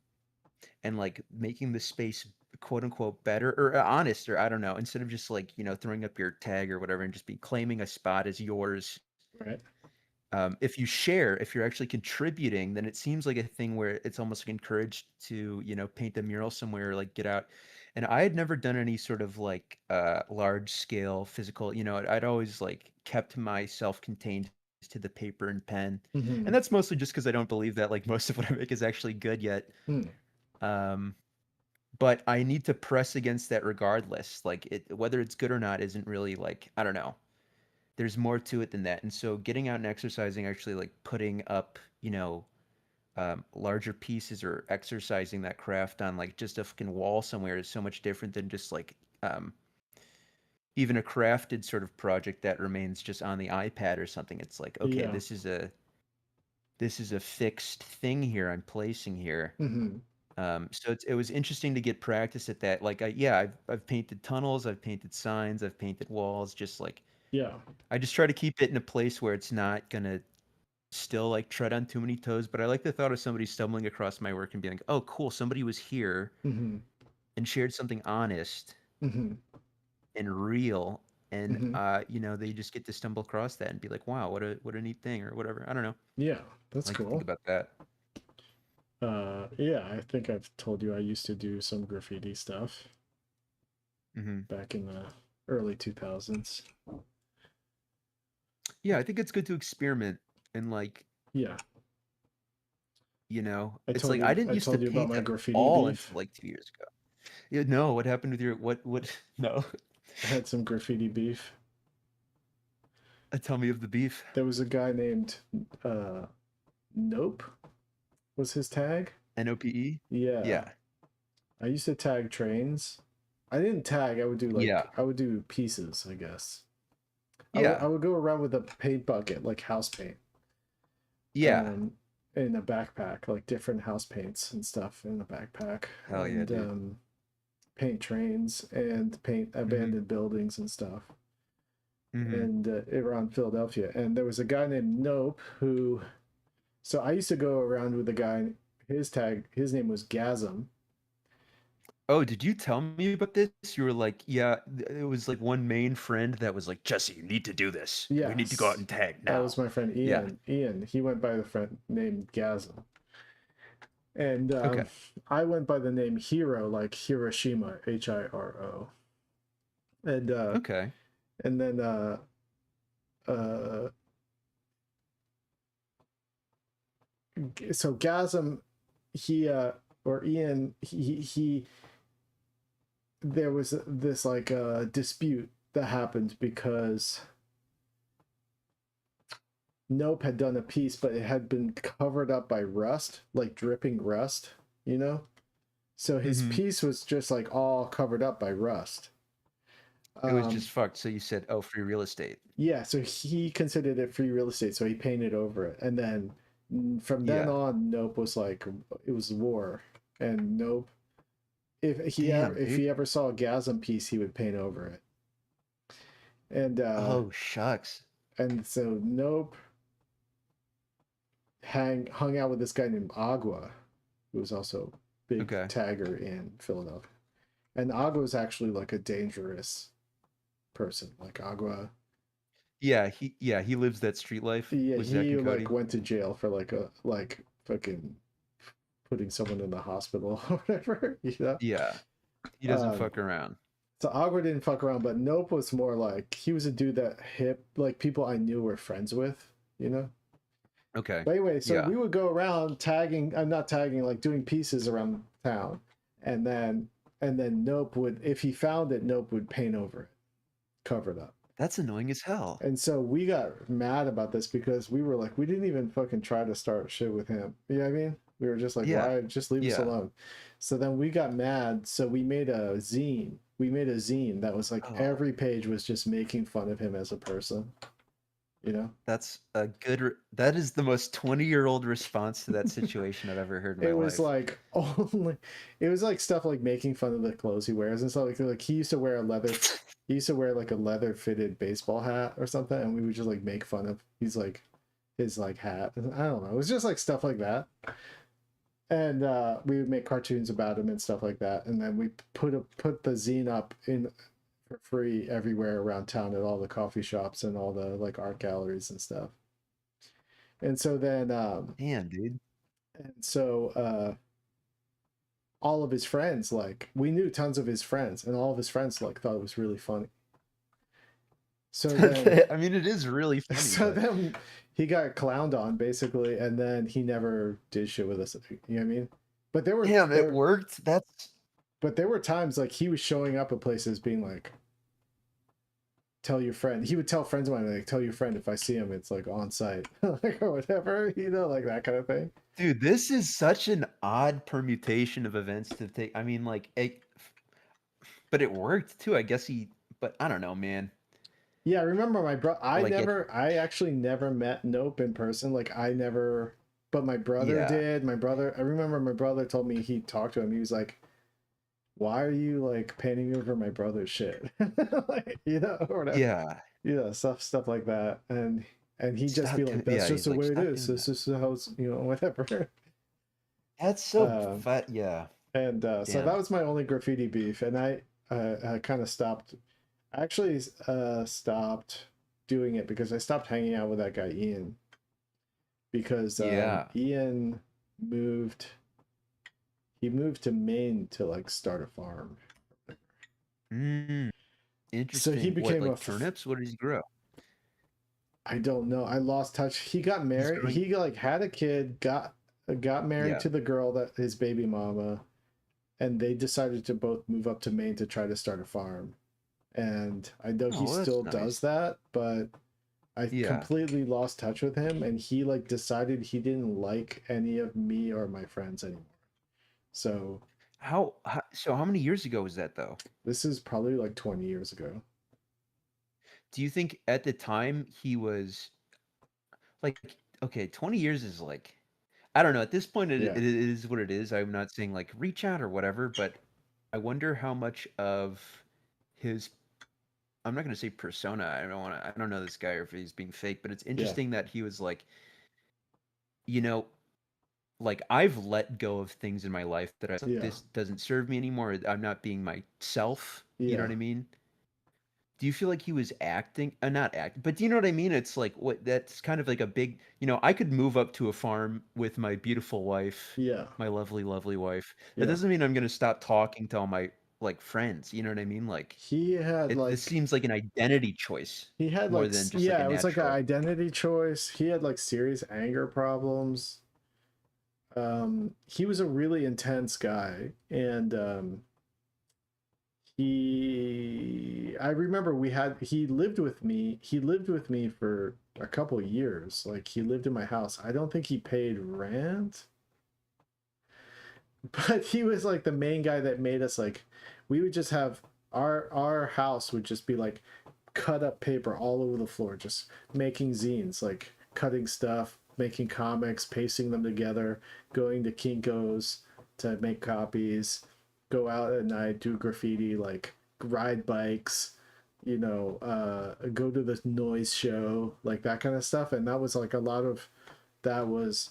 and like making the space quote unquote better or honest, or I don't know, instead of just like, throwing up your tag or whatever and just be claiming a spot as yours. Right. If you share, if you're actually contributing, then it seems like a thing where it's almost like encouraged to, paint a mural somewhere, or like get out. And I had never done any sort of like large scale physical, I'd always like kept myself contained to the paper and pen. Mm-hmm. And that's mostly just because I don't believe that like most of what I make is actually good yet. Hmm. Um, but I need to press against that regardless. Like whether it's good or not isn't really like, I don't know, there's more to it than that. And so getting out and exercising, actually like putting up, larger pieces or exercising that craft on like just a fucking wall somewhere is so much different than just like um, even a crafted sort of project that remains just on the iPad or something. It's like, okay, Yeah. this is a fixed thing here I'm placing here. Mm-hmm. So it was interesting to get practice at that. Like, I've painted tunnels, I've painted signs, I've painted walls, just like Yeah. I just try to keep it in a place where it's not gonna still like tread on too many toes. But I like the thought of somebody stumbling across my work and being like, "Oh, cool! Somebody was here Mm-hmm. and shared something honest Mm-hmm. and real." And Mm-hmm. they just get to stumble across that and be like, "Wow, what a neat thing," or whatever. I don't know. Yeah. I That's like to think cool. about that. Yeah, I think I've told you I used to do some graffiti stuff Hmm. back in the early 2000s. Yeah, I think it's good to experiment and like, Yeah, you know, I it's told like I you. didn't I used to told you about paint my at graffiti all beef. until like 2 years ago. Yeah, no, what happened with your what no. I had some graffiti beef. Tell me of the beef. There was a guy named uh, Nope. Was his tag? NOPE? Yeah, Yeah. I used to tag trains. I didn't tag. I would do Yeah. I would do pieces, I guess. I Yeah. would go around with a paint bucket, like house paint, Yeah. in a backpack, like different house paints and stuff in a backpack, Hell yeah, and dude. paint trains and paint Mhm. abandoned buildings and stuff, Mhm. and around Philadelphia. And there was a guy named Nope who, so I used to go around with a guy. His name was Gasm. Oh, did you tell me about this? You were like, yeah, it was like one main friend that was like, Jesse, you need to do this. We need to go out Yes, and tag that was now. my friend Yeah. Ian, he went by the friend named Gasm, and Okay. I went by the name Hiro, like Hiroshima, Hiro, and Okay. and then uh, so Gasm, he or Ian, he there was this like dispute that happened because Nope had done a piece, but it had been covered up by rust, like dripping rust, you know. So his Mhm. piece was just like all covered up by rust. It was Um, just fucked. So you said, "Oh, free real estate." yeah, so he considered it free real estate, so he painted over it, and then from then Yeah. on, Nope was like it was war, and Nope, Damn, if dude. he ever saw a Gasm piece, he would paint over it, and Oh, shucks. so Nope hung out with this guy named Agua, who was also big Okay. tagger in Philadelphia, and Agua was actually like a dangerous person, like Agua. Yeah, he lives that street life Yeah, with Zach he and like Cody. went to jail for like fucking putting someone in the hospital or whatever, you know. Yeah. He doesn't Um, fuck around. so Agua didn't fuck around, but Nope was more like he was a dude that hip like people I knew were friends with, you know. Okay. But anyway, so Yeah. we would go around tagging. I'm not tagging, like doing pieces around town, and then Nope would, if he found it, Nope would paint over it, cover it up. That's annoying as hell. And so we got mad about this because we were like, we didn't even fucking try to start shit with him. You know what I mean? We were just like, Yeah. why? Just leave us Yeah. alone. So then we got mad. So we made a zine. We made a zine that was like Oh, every page was just making fun of him as a person. You know? that's a that is the most 20-year-old response to that situation I've ever heard in my It was life. like only, it was like stuff like making fun of the clothes he wears and stuff like he used to wear a leather. He used to wear like a leather fitted baseball hat or something, and we would just like make fun of he's like his like hat. I don't know. It was just like stuff like that. And we would make cartoons about him and stuff like that. And then we put the zine up in for free everywhere around town at all the coffee shops and all the like art galleries and stuff. And so then Damn, dude. and so all of his friends, like we knew tons of his friends, and all of his friends like thought it was really funny. So then I mean, it is really funny, so but then he got clowned on basically, and then he never did shit with us. You know what I mean? But damn, it worked. there were times like he was showing up at places being like, "Tell your friend." He would tell friends of mine like, "Tell your friend if I see him, it's like on site, like or whatever," you know, like that kind of thing. Dude, this is such an odd permutation of events to take. I mean, like, but it worked too. I guess but I don't know, man. Yeah, I remember my bro. Like it, I actually never met Nope in person. Like I never, but my brother yeah, did. My brother, I remember my brother told me he talked to him. He was like, "Why are you like painting over my brother's shit?" Like, you know, or whatever. yeah. You know, stuff like that. And he'd just be like, "That's Yeah. just He's the like, way it stop is. doing This that. is how it's, you know, whatever." That's so Um, fat. Yeah. and so that Damn. was my only graffiti beef, and I kind of stopped. I actually stopped doing it because I stopped hanging out with that guy Ian because Yeah. Ian moved. He moved to Maine to like start a farm. Mm. So he Interesting. What, became like turnips? What does he grow? I don't know. I lost touch. He got He's married. growing. He like had a kid, got married Yeah. to the girl that his baby mama, and they decided to both move up to Maine to try to start a farm. And I know Oh, he well, that's still does nice. that, but I Yeah. completely lost touch with him, and he like decided he didn't like any of me or my friends anymore. So So how many years ago was that though? this is probably like 20 years ago. Do you think at the time he was like, okay, 20 years is like, I don't know. At this point, it, Yeah, it is what it is. I'm not saying like reach out or whatever, but I wonder how much of his, I'm not going to say persona. I don't know this guy or if he's being fake, but it's yeah, interesting that he was like, you know, like I've let go of things in my life that I was like, yeah, this doesn't serve me anymore. I'm not being myself. You know yeah, what I mean? Do you feel like he was acting not acting, but do you know what I mean? It's like what that's kind of like a big, I could move up to a farm with my beautiful wife, yeah, my lovely, lovely wife. That yeah. doesn't mean I'm gonna stop talking to all my like friends. You know what I mean? Like He had this like seems like an identity choice he had more like than just like a yeah, it was like an natural. identity choice. He had like serious anger problems. He was a really intense guy, and I remember he lived with me. He lived with me for a couple years. Like he lived in my house. I don't think he paid rent, but he was like the main guy that made us like we would just have our house would just be like cut up paper all over the floor, just making zines, like cutting stuff, making comics, pasting them together, going to Kinko's to make copies, go out at night, do graffiti, like ride bikes, go to the noise show, like that kind of stuff. And that was like a lot of that was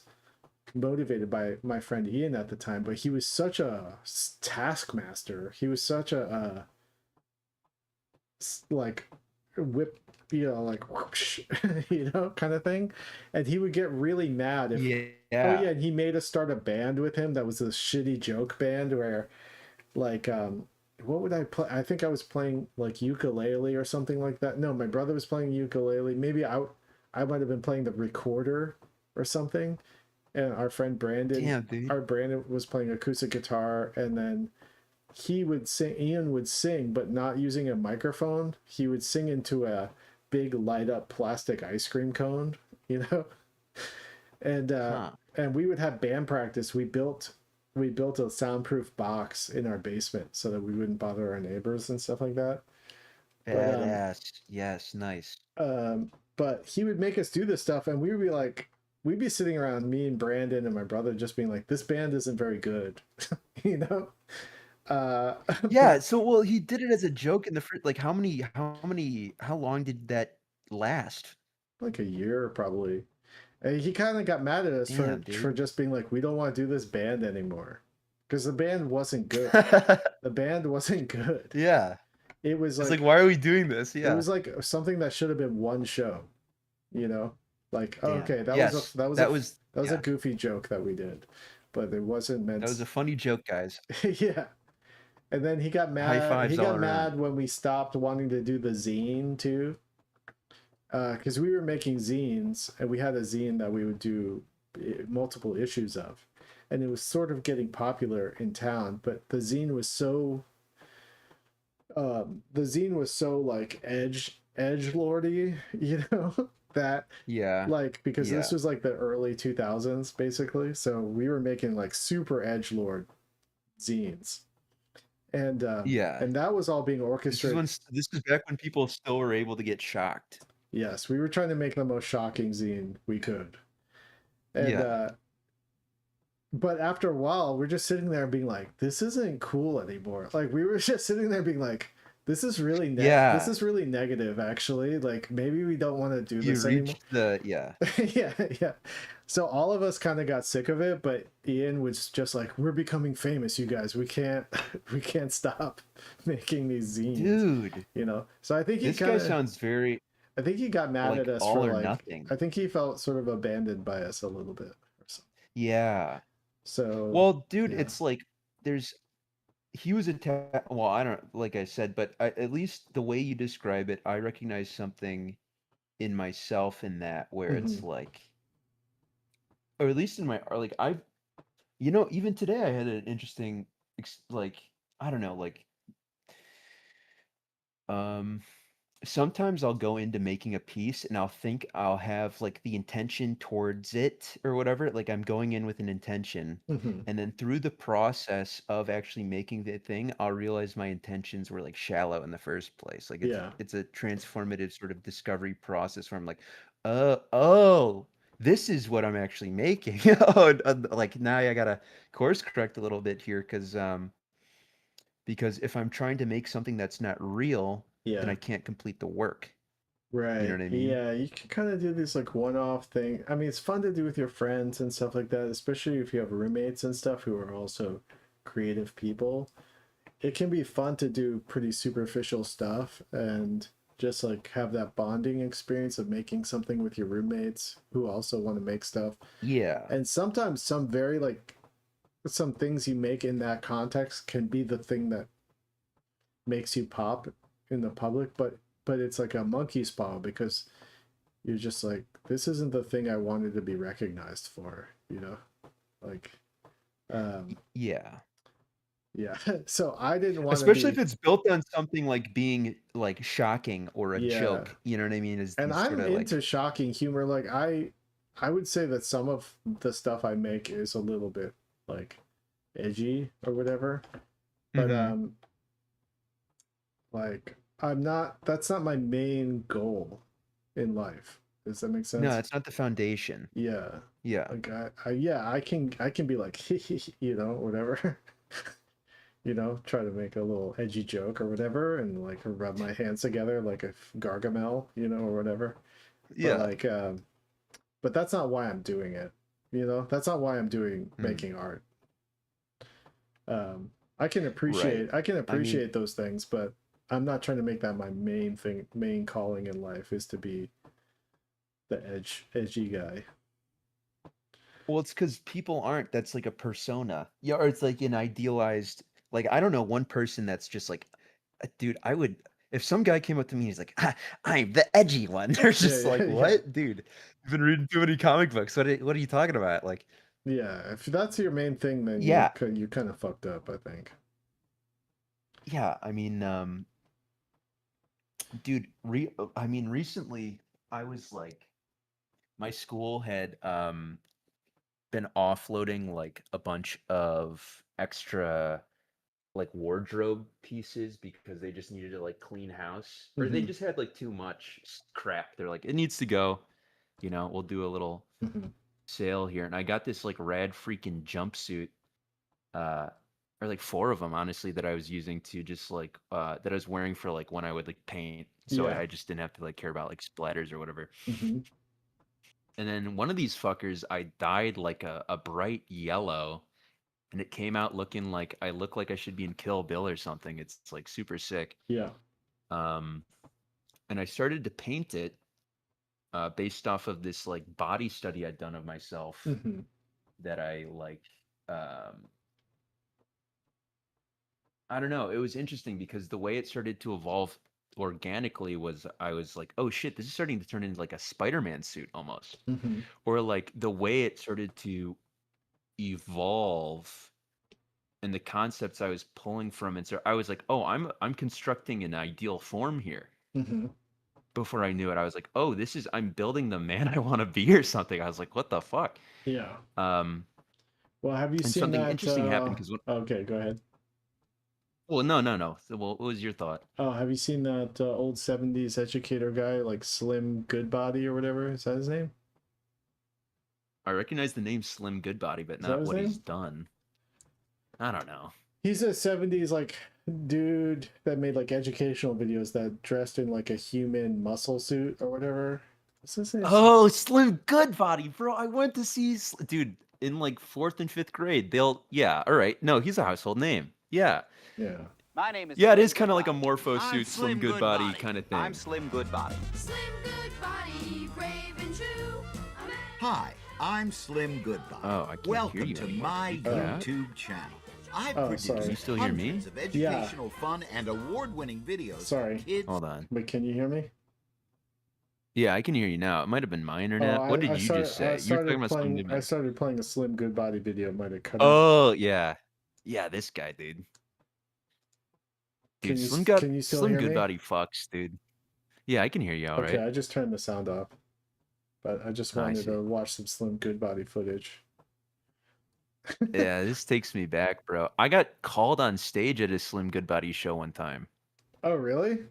motivated by my friend Ian at the time, but he was such a taskmaster. He was such a like whip, like whoosh, kind of thing. And he would get really mad if, oh Yeah. yeah, and he made us start a band with him that was a shitty joke band where like what would I play? I think I was playing like ukulele or something like that. No, my brother was playing ukulele. Maybe I might have been playing the recorder or something. And Damn, dude. our Brandon was playing acoustic guitar, and then he would sing Ian would sing, but not using a microphone. He would sing into a big light up plastic ice cream cone, you know. and uh Huh. and we would have band practice. We built a soundproof box in our basement so that we wouldn't bother our neighbors and stuff like that. But Badass. Yes, nice. but he would make us do this stuff, and we would be like, we'd be sitting around, me and Brandon and my brother, just being like, this band isn't very good, you know. uh Yeah, so well, he did it as a joke in the first like how long did that last? like a year probably. And he kind of got mad at us Damn, for dude. just being like, we don't want to do this band anymore, because the band wasn't good. The band wasn't good. Yeah. It was It's like, like why are we doing this? it Yeah. was like something that should have been one show, you know. Like, oh, Damn. okay, Yes. That was that was a yeah. goofy joke that we did, but it wasn't That was meant. a funny joke, guys. Yeah. And then he got High mad. He fives all got around. mad when we stopped wanting to do the zine too, because we were making zines, and we had a zine that we would do multiple issues of, and it was sort of getting popular in town. But the zine was so like edge lordy, that Yeah. like because this Yeah. was like the early 2000s basically, so we were making like super edge lord zines, and Yeah. that was all being orchestrated. This is back when people still were able to get shocked. Yes, we were trying to make the most shocking zine we could, and Yeah. but after a while, we're just sitting there being like, "This isn't cool anymore." Like we were just sitting there being like, this Yeah. is really negative, actually. Like maybe we don't want to do You this anymore." reached the yeah. Yeah, yeah. So all of us kind of got sick of it, but Ian was just like, "We're becoming famous, you guys. We can't, we can't stop making these zines." Dude, So this guy sounds very I think he got mad at like us for all or like, nothing. I think he felt sort of abandoned by us a little bit or something. Yeah. So Well, dude, yeah, it's like there's he was attacked. Well, I don't like I said, but at least the way you describe it, I recognize something in myself in that where Hmm. it's like, or at least in my or like I've you know even today I had an interesting like I don't know like um sometimes I'll go into making a piece and I'll think I'll have like the intention towards it or whatever. Like I'm going in with an intention. Hmm. And then through the process of actually making the thing, I'll realize my intentions were like shallow in the first place. Like Yeah. it's a transformative sort of discovery process where I'm like, oh, this is what I'm actually making. Oh, like now I gotta course correct a little bit here because if I'm trying to make something that's not real, then Yeah. I can't complete the work. You know Right. what I mean? Yeah, you can kind of do this like one-off thing. I mean, it's fun to do with your friends and stuff like that, especially if you have roommates and stuff who are also creative people. It can be fun to do pretty superficial stuff and just like have that bonding experience of making something with your roommates who also want to make stuff. Yeah. And sometimes some very like some things you make in that context can be the thing that makes you pop in the public, but it's like a monkey's paw because you're just like, this isn't the thing I wanted to be recognized for, you know? Like, um, Yeah. yeah. So I didn't want to Especially if be, it's built on something like being like shocking or a yeah. joke. You know what I mean? Is And these sort I'm of into like shocking humor. Like I would say that some of the stuff I make is a little bit like edgy or whatever. But hmm like I'm not. That's not my main goal in life. Does that make no, sense? it's not the foundation. Yeah. Yeah. Like yeah, I can be like, you know, whatever. You know, try to make a little edgy joke or whatever, and like rub my hands together like a Gargamel, you know, or whatever. But Yeah. like, but that's not why I'm doing it. You know, that's not why I'm doing Mm. making art. I can Right. I mean, appreciate those things, but I'm not trying to make that my main thing. Main calling in life is to be the edgy guy. well, it's because people aren't. That's like a persona. Yeah, or it's like an idealized. Like I don't know one person that's just like, dude. I would if some guy came up to me, he's like, I'm the edgy one. They're Yeah, just yeah, like, yeah, what, dude? You've been reading too many comic books. What are you talking about? Like, yeah. If that's your main thing, then yeah, you kind of fucked up, I think. yeah. I mean, dude. I mean, recently I was like, my school had been offloading like a bunch of extra like wardrobe pieces because they just needed to like clean house or they Hmm. just had like too much crap. They're like, it needs to go. You know, we'll do a little Hmm. sale here. And I got this like rad freaking jumpsuit, uh, or like four of them, honestly, that I was using to just like that I was wearing for like when I would like paint. So Yeah. I just didn't have to like care about like splatters or whatever. Hmm. And then one of these fuckers I dyed like a bright yellow and it came out looking like I look like I should be in Kill Bill or something. It's like super sick. Yeah. Um, and I started to paint it based off of this like body study I'd done of myself Hmm. that I like. Um, I don't know. It was interesting because the way it started to evolve organically was I was like, oh shit, this is starting to turn into like a Spider-Man suit almost. Hmm. Or like the way it started to evolve and the concepts I was pulling from and so I was like, "Oh, I'm constructing an ideal form here." Hmm. Before I knew it, I was like, "Oh, this is I'm building the man I want to be or something." I was like, "What the fuck?" Yeah. Um, Well, have you and seen something that? interesting happened because Okay, go ahead. well, no. So, well, what was your thought? Oh, have you seen that old '70s educator guy, like Slim Goodbody or whatever? Is that his name? I recognize the name Slim Goodbody, but Is that not his what he's name? done. I don't know. He's a '70s like dude that made like educational videos that dressed in like a human muscle suit or whatever. What's his name? Oh, Slim Goodbody, bro. I went to see dude in like 4th and 5th grade. They'll yeah, all right. No, he's a household name. Yeah. Yeah. My name is Yeah, it Slim is kind of like a Goodbody. morpho I'm suit, Slim Slim Goodbody Goodbody. kind of I'm thing. Slim Goodbody. Slim Goodbody, brave and true. A man Hi, I'm Slim Goodbody. Oh, I can't hear Welcome you to anymore. my Can you do that? YouTube channel. I've Oh, produced sorry. Can you still hear me? hundreds of educational, fun, and award-winning videos Sorry. for kids. Hold on. But can you hear me? Yeah, I can hear you now. It might have been my internet. What did you just say? You were talking about something I started playing a Slim Goodbody video. It might have cut out. Oh, yeah. Yeah, this guy, dude. Dude, Can you still Slim hear me? Goodbody fucks, dude. Yeah, I can hear you all Okay, right. I just turned the sound off. But I just I wanted see. to watch some Slim Goodbody footage. Yeah, this takes me back, bro. I got called on stage at a Slim Goodbody show one time. Oh, really?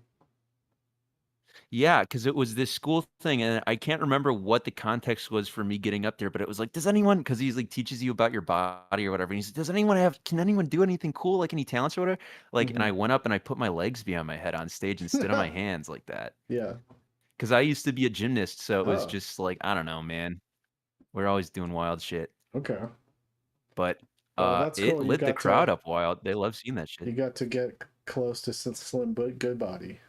Yeah, because it was this school thing, and I can't remember what the context was for me getting up there, but it was like, does anyone, because he's like teaches you about your body or whatever, and he said, can anyone do anything cool, like any talents or whatever? Like, and I went up and I put my legs behind my head on stage and stood on my hands like that. Yeah. Because I used to be a gymnast, so it was Oh. just like, I don't know, man. We're always doing wild shit. Okay. But Well, that's it cool. You lit the got crowd to up wild. They love seeing that you shit. got to get close to Slim Goodbody.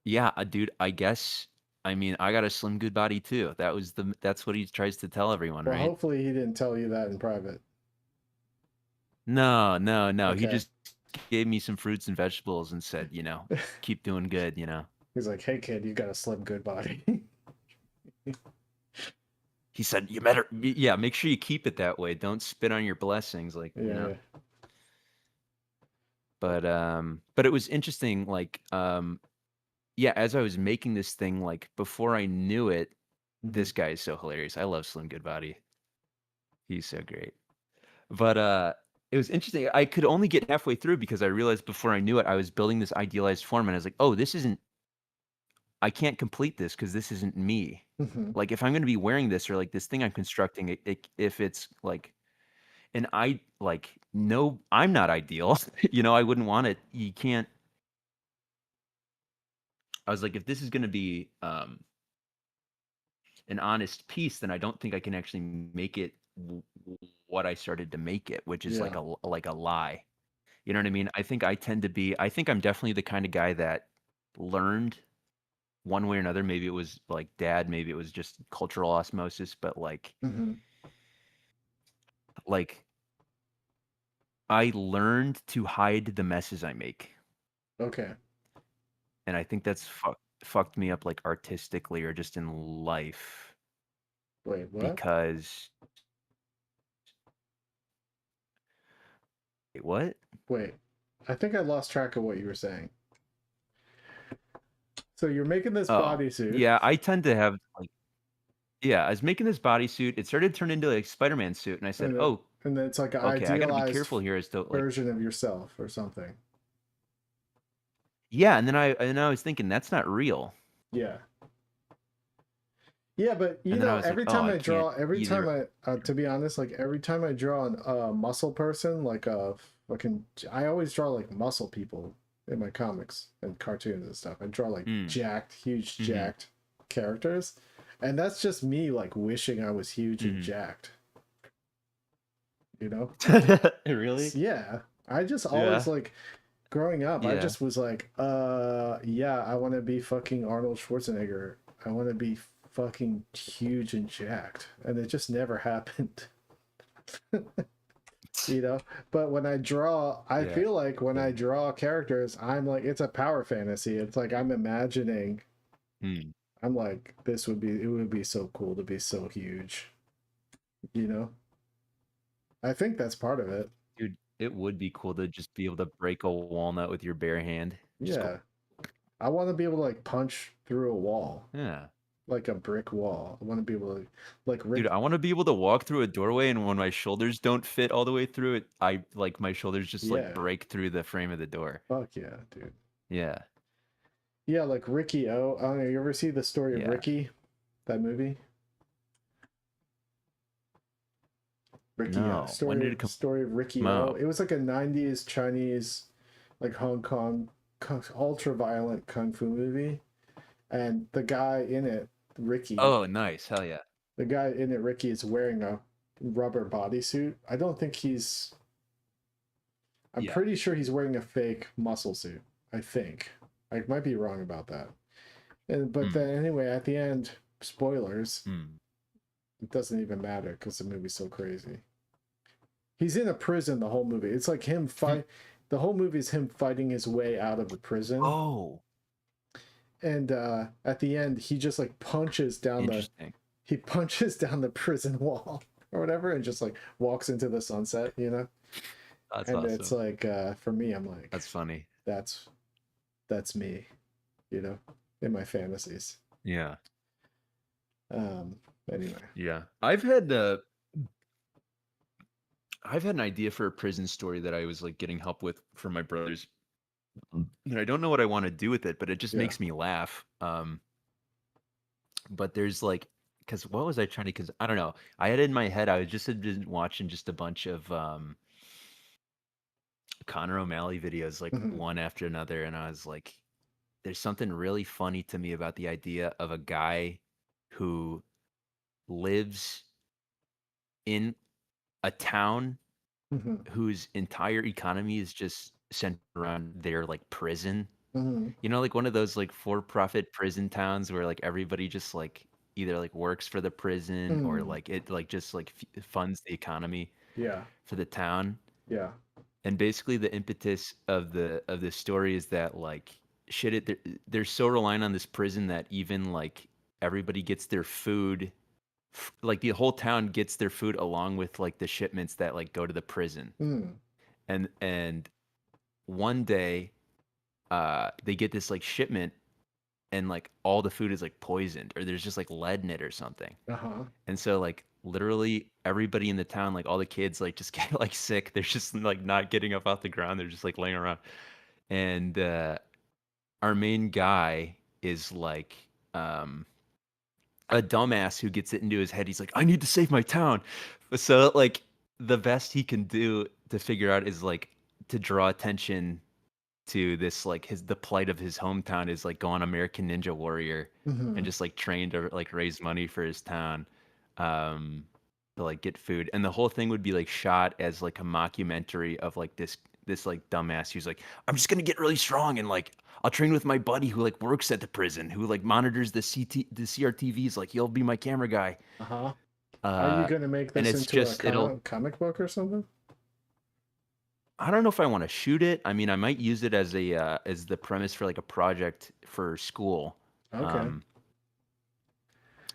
Yeah, dude, I guess. I mean, I got a Slim Goodbody too. That's what he tries to tell everyone, Well, right? hopefully he didn't tell you that in private. No. He Okay. just gave me some fruits and vegetables and said, keep doing good, He's like, "Hey kid, you got a Slim Goodbody." He said, make sure you keep it that way. Don't spit on your blessings, like, Yeah. But it was interesting, like, yeah, as I was making this thing, like, before I knew it, this guy is so hilarious. I love Slim Goodbody. He's so great. But it was interesting. I could only get halfway through because I realized before I knew it, I was building this idealized form, and I was like, oh, I can't complete this because this isn't me. Like, if I'm going to be wearing this or like this thing I'm constructing, if it's like, and no, I'm not ideal. I wouldn't want it. You can't. I was like, if this is going to be an honest piece, then I don't think I can actually make it what I started to make it, which is like a lie. You know what I mean? I think I'm definitely the kind of guy that learned one way or another. Maybe it was like dad, maybe it was just cultural osmosis, but like I learned to hide the messes I make. Okay. And I think that's fucked me up, like, artistically or just in life. Wait, what? Because wait, what? Wait, I think I lost track of what you were saying. So you're making this bodysuit. Yeah, I tend to have like, I was making this bodysuit. It started to turn into a Spider-Man suit, and I said, and then it's like an okay, I gotta be idealized careful here as to like version of yourself or something. Yeah, and then I was thinking that's not real. Yeah. Yeah, but every time I draw, to be honest, like every time I draw a muscle person, like I always draw like muscle people in my comics and cartoons and stuff. I draw like jacked, huge, jacked characters, and that's just me like wishing I was huge and jacked. Really? Yeah, I just always like growing up. I just was like, I want to be fucking Arnold Schwarzenegger. I want to be fucking huge and jacked, and it just never happened. But when I draw, I feel like when I draw characters, I'm like, it's a power fantasy. It's like I'm imagining I'm like, it would be so cool to be so huge, I think that's part of it. Dude, it would be cool to just be able to break a walnut with your bare hand. I want to be able to like punch through a wall. Yeah. Like a brick wall. I want to be able to Dude, I want to be able to walk through a doorway, and when my shoulders don't fit all the way through it, my shoulders just like break through the frame of the door. Fuck yeah, dude. Yeah. Yeah, like Ricky O. I don't know, you ever see the story of Ricky? That movie? Ricky No. O. When did it come Story of Ricky O. It was like a 90s Chinese, like Hong Kong, ultra violent kung fu movie. And the guy in it, Ricky. Oh, nice. Hell yeah. The guy in it, Ricky, is wearing a rubber bodysuit. I don't think I'm pretty sure he's wearing a fake muscle suit. I think. I might be wrong about that. But then anyway, at the end, spoilers, it doesn't even matter because the movie's so crazy. He's in a prison the whole movie. It's like him fight. The whole movie is him fighting his way out of the prison. Oh, And at the end, he just like punches down the prison wall or whatever, and just like walks into the sunset. That's and awesome. it's like for me, I'm like, That's funny. That's me, in my fantasies. Yeah. Anyway. Yeah. I've had an idea for a prison story that I was like getting help with from my brothers. And I don't know what I want to do with it, but it just makes me laugh. But there's like, because what was I trying to? Because I don't know. I had in my head I had been watching just a bunch of Connor O'Malley videos, like one after another, and I was like, there's something really funny to me about the idea of a guy who lives in a town whose entire economy is just centered around their like prison. Like one of those like for-profit prison towns where like everybody just like either like works for the prison or like it like just like funds the economy for the town. Yeah. And basically the impetus of the story is that like they're so reliant on this prison that even like everybody gets their food, like the whole town gets their food along with like the shipments that like go to the prison. And one day they get this like shipment and like all the food is like poisoned or there's just like lead in it or something. And so like literally everybody in the town, like all the kids like just get like sick. They're just like not getting up off the ground. They're just like laying around. And our main guy is like a dumbass who gets it into his head. He's like, I need to save my town. So like the best he can do to figure out is like to draw attention to this, like the plight of his hometown is like go on American Ninja Warrior and just like train to like raise money for his town to like get food. And the whole thing would be like shot as like a mockumentary of like this like dumbass who's like, I'm just gonna get really strong and like I'll train with my buddy who like works at the prison who like monitors the CRTVs, like he'll be my camera guy. Are you gonna make this into a comic book or something? I don't know if I want to shoot it. I mean, I might use it as a as the premise for like a project for school. Okay.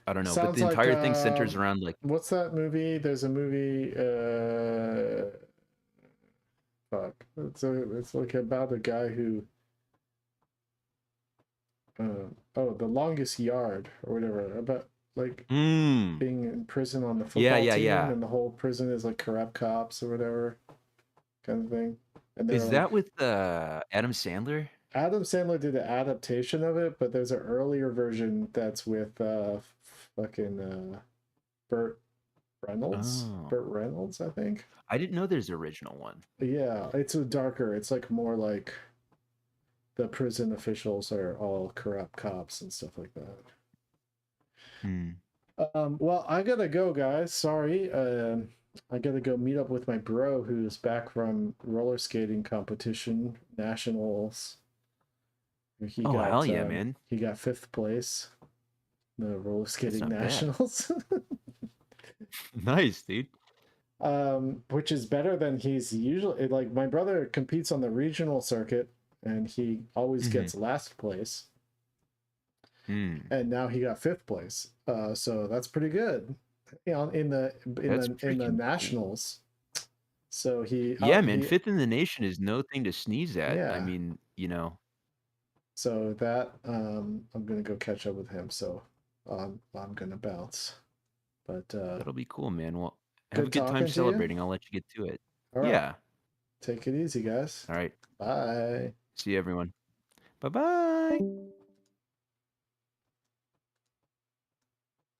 I don't know, but the entire thing centers around like, what's that movie? There's a movie. Fuck. It's like about a guy who. The Longest Yard or whatever, about like being in prison on the football team, and the whole prison is like corrupt cops or whatever, kind of thing. And is that with Adam Sandler? Adam Sandler did an adaptation of it, but there's an earlier version that's with fucking Burt Reynolds. Burt Reynolds, I think. I didn't know there's an original one. Yeah, it's darker. It's like more like the prison officials are all corrupt cops and stuff like that. Well, I gotta go, guys. Sorry. I gotta go meet up with my bro who's back from roller skating competition nationals. Hell yeah, man! He got 5th place. The roller skating nationals. Nice, dude. Which is better than he's usually like. My brother competes on the regional circuit, and he always gets last place. And now he got 5th place. So that's pretty good. In the nationals. Cool. So he man, 5th in the nation is no thing to sneeze at. Yeah. I mean, So that I'm gonna go catch up with him. So I'm gonna bounce. But that'll be cool, man. Well, have a good time celebrating. I'll let you get to it. All right. Yeah. Take it easy, guys. All right. Bye. See you, everyone. Bye-bye.